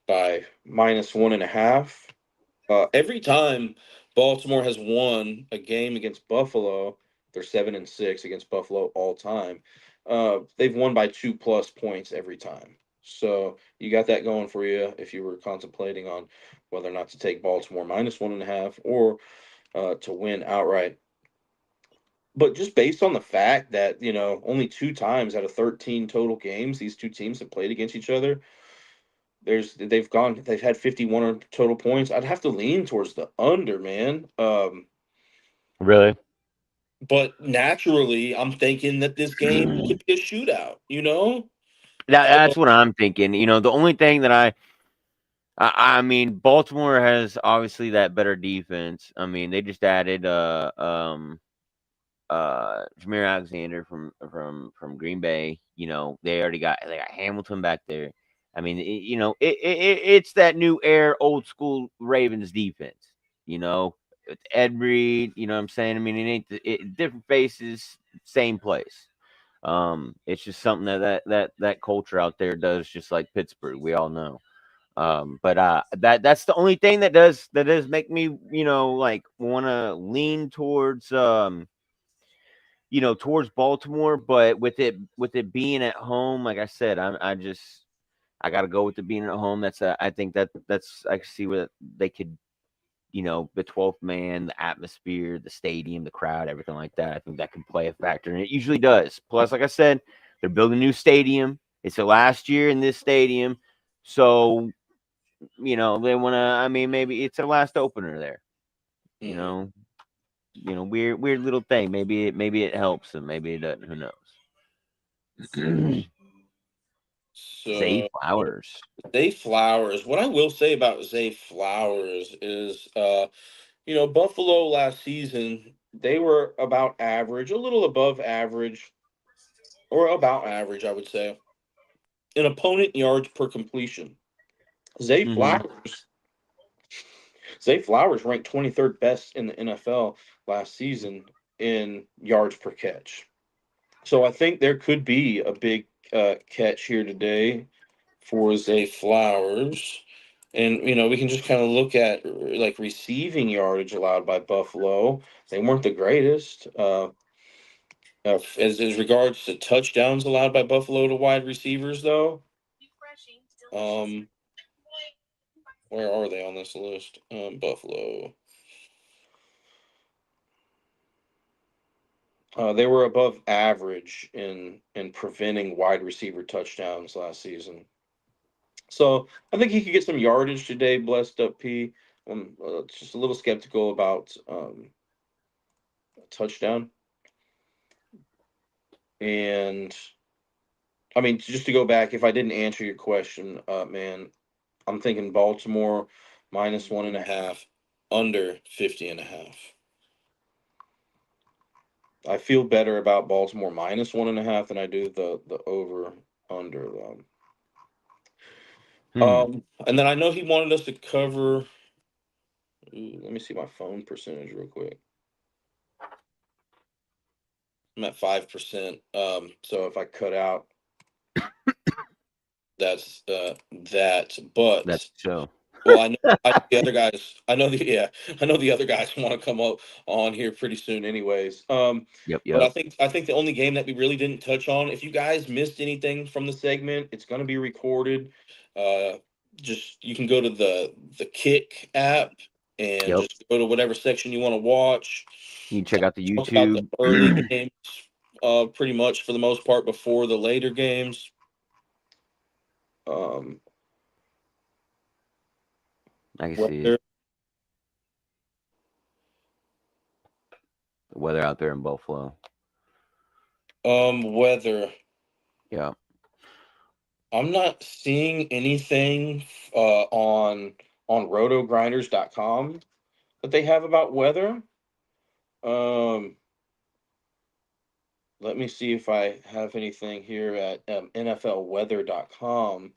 by -1.5, every time Baltimore has won a game against Buffalo. They're 7-6 against Buffalo all time. They've won by 2+ points every time. So you got that going for you if you were contemplating on whether or not to take Baltimore -1.5 or to win outright. But just based on the fact that, only two times out of 13 total games these two teams have played against each other, they've had 51 total points. I'd have to lean towards the under, man. Really? But naturally, I'm thinking that this game could be a shootout. That's So what I'm thinking. The only thing that I mean, Baltimore has obviously that better defense. I mean, they just added Jameer Alexander from Green Bay. They got Hamilton back there. I mean, it's that new air, old school Ravens defense. With Ed Reed. You know what I'm saying? I mean, different faces, same place. It's just something that culture out there does, just like Pittsburgh. We all know. But that's the only thing that does make me like want to lean towards Baltimore. But with it being at home, like I said, I got to go with it being at home. I think that's I can see where they could, the 12th man, the atmosphere, the stadium, the crowd, everything like that. I think that can play a factor, and it usually does. Plus, like I said, they're building a new stadium. It's the last year in this stadium, so they want to. I mean, maybe it's their last opener there. You mhm. know, weird little thing. Maybe it helps them. Maybe it doesn't. Who knows? Zay So Flowers. Zay Flowers. What I will say about Zay Flowers is, Buffalo last season, they were about average, a little above average, or about average, I would say, in opponent yards per completion. Zay Hmm. Flowers, Zay Flowers ranked 23rd best in the NFL last season in yards per catch. So I think there could be a big catch here today for Zay Flowers. And, we can just kind of look at like receiving yardage allowed by Buffalo. They weren't the greatest. As regards to touchdowns allowed by Buffalo to wide receivers, though, um, where are they on this list? Buffalo. They were above average in preventing wide receiver touchdowns last season. So I think he could get some yardage today. Blessed up P. Just a little skeptical about a touchdown. And I mean, just to go back, if I didn't answer your question, man, I'm thinking Baltimore -1.5, under 50.5. I feel better about Baltimore -1.5 than I do the over under. Hmm. And then I know he wanted us to cover. Ooh, let me see my phone percentage real quick. I'm at 5%. So if I cut out, that's that. That's But so. well, I know the other guys. I know the other guys want to come up on here pretty soon, anyways. Yep. But I Yep. think I think the only game that we really didn't touch on. If you guys missed anything from the segment, it's going to be recorded. Uh, just you can go to the Kick app and Yep. just go to whatever section you want to watch. You can check out the Talk about the YouTube. early games, pretty much for the most part before the later games. Um, I can see it. whether The weather out there in Buffalo. whether Yeah. I'm not seeing anything on rotogrinders.com that they have about weather. Um, let me see if I have anything here at NFLweather.com.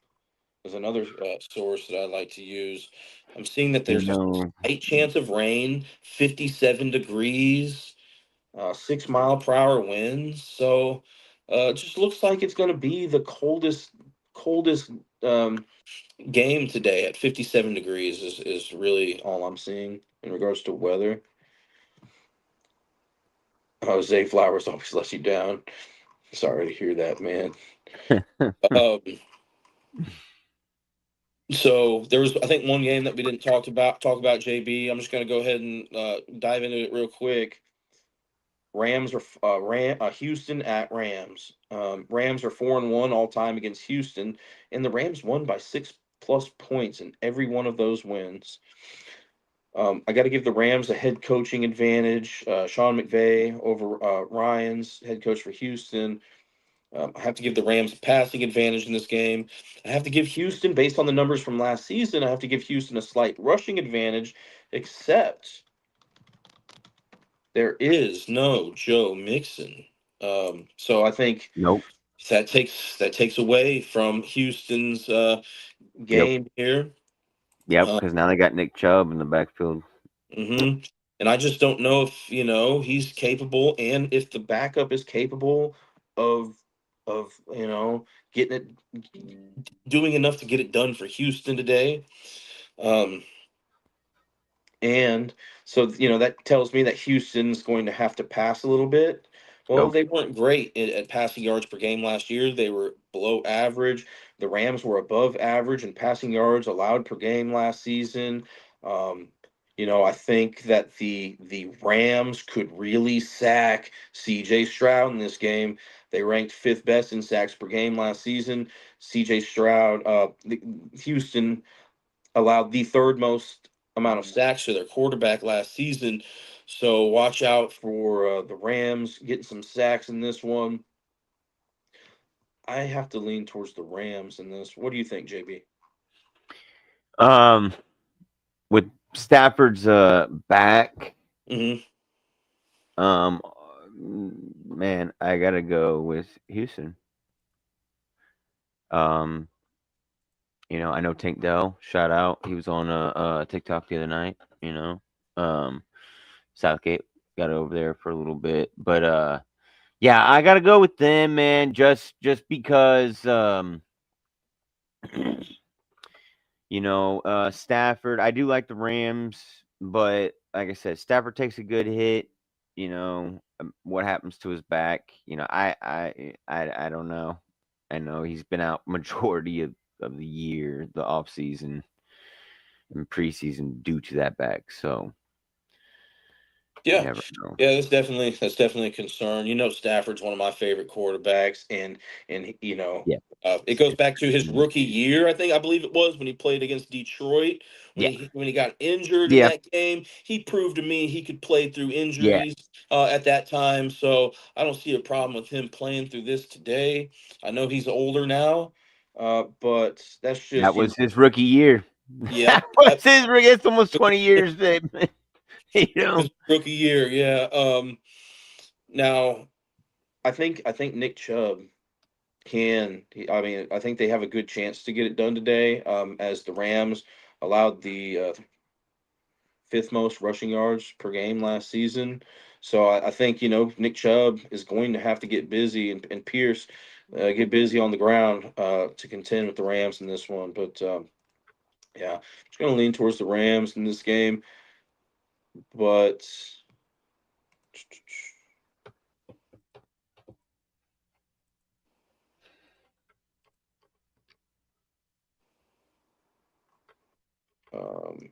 There's another source that I like to use. I'm seeing that You there's a know. slight chance of rain, 57 degrees, 6 mile per hour winds. So it just looks like it's going to be the coldest game today at 57 degrees is really all I'm seeing in regards to weather. Zay Flowers always lets you down. Sorry to hear that, man. Um, so there was, I think, one game that we didn't talk about JB. I'm just going to go ahead and dive into it real quick. Rams are Houston at Rams. Rams are 4-1 all time against Houston, and the Rams won by 6+ points in every one of those wins. I got to give the Rams a head coaching advantage. Sean McVay over Ryan's head coach for Houston. I have to give the Rams a passing advantage in this game. I have to give Houston, based on the numbers from last season, I have to give Houston a slight rushing advantage, except there is no Joe Mixon. So I think Nope. that takes away from Houston's Yep. game here. Yep. Uh, Because now they got Nick Chubb in the backfield. hmm And I just don't know if he's capable, and if the backup is capable of getting doing enough to get it done for Houston today. Um, And so, that tells me that Houston's going to have to pass a little bit. Well, Yep. they weren't great at passing yards per game last year. They were below average. The Rams were above average in passing yards allowed per game last season. Um, I think that the Rams could really sack C.J. Stroud in this game. They ranked fifth best in sacks per game last season. C.J. Stroud, Houston allowed the third most amount of sacks to their quarterback last season. So watch out for the Rams getting some sacks in this one. I have to lean towards the Rams in this. What do you think, JB? Um, with Stafford's back, Hmm um, man, I gotta go with Houston. Um, I know Tank Dell. Shout out. He was on TikTok the other night. Um, Southgate got over there for a little bit, but yeah, I gotta go with them, man. Just because Stafford. I do like the Rams, but like I said, Stafford takes a good hit. What happens to his back? I don't know. I know he's been out majority of the year, the off season and preseason due to that back. So you Yeah, never know. yeah, that's definitely a concern. Stafford's one of my favorite quarterbacks, and Yeah, it goes back to his me rookie too. year. I believe it was when he played against Detroit. When Yeah, he got injured in yeah, that game, he proved to me he could play through yeah. injuries at that time. So I don't see a problem with him playing through this today. I know he's older now, but that's That just was his rookie year. yep, That was yep. his rookie. It's almost 20 years, babe. you know. His rookie year, yeah. Now I think Nick Chubb I mean, I think they have a good chance to get it done today, as the Rams allowed the fifth most rushing yards per game last season. So I think, Nick Chubb is going to have to get busy, and Pierce get busy on the ground to contend with the Rams in this one. But yeah, just going to lean towards the Rams in this game. But um,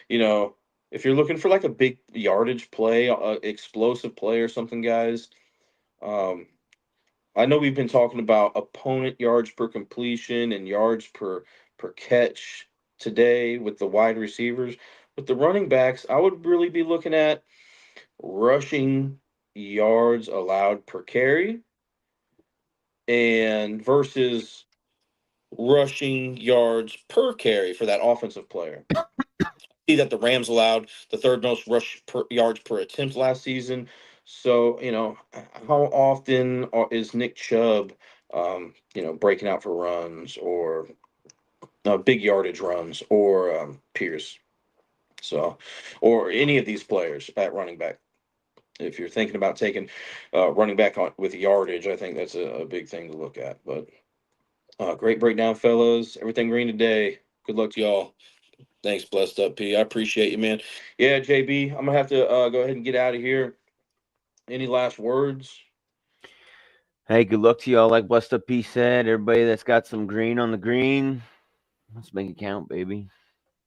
you know, if you're looking for like a big yardage play, explosive play or something, guys, um, I know we've been talking about opponent yards per completion and yards per catch today with the wide receivers. With the running backs, I would really be looking at rushing yards allowed per carry and versus rushing yards per carry for that offensive player. See that the Rams allowed the third most rush per yards per attempt last season. So, how often is Nick Chubb, breaking out for runs or big yardage runs or Pierce? So, or any of these players at running back. If you're thinking about taking running back with yardage, I think that's a big thing to look at. But Great breakdown, fellas. Everything green today. Good luck to y'all. Thanks, blessed up, P. I appreciate you, man. Yeah, JB, I'm gonna have to go ahead and get out of here. Any last words? Hey, good luck to y'all. Like Blessed Up P said, everybody that's got some green on the green, let's make it count, baby.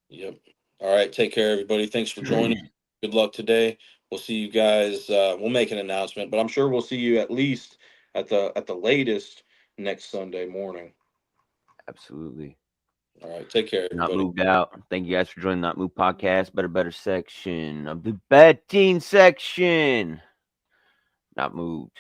Yep. All right. Take care, everybody. Thanks for joining. Good luck today. We'll see you guys. We'll make an announcement, but I'm sure we'll see you at least at the latest next Sunday morning. Absolutely. All right. Take care, Not everybody. moved out. Thank you guys for joining Not Move podcast. Better section of the betting section. Not moved.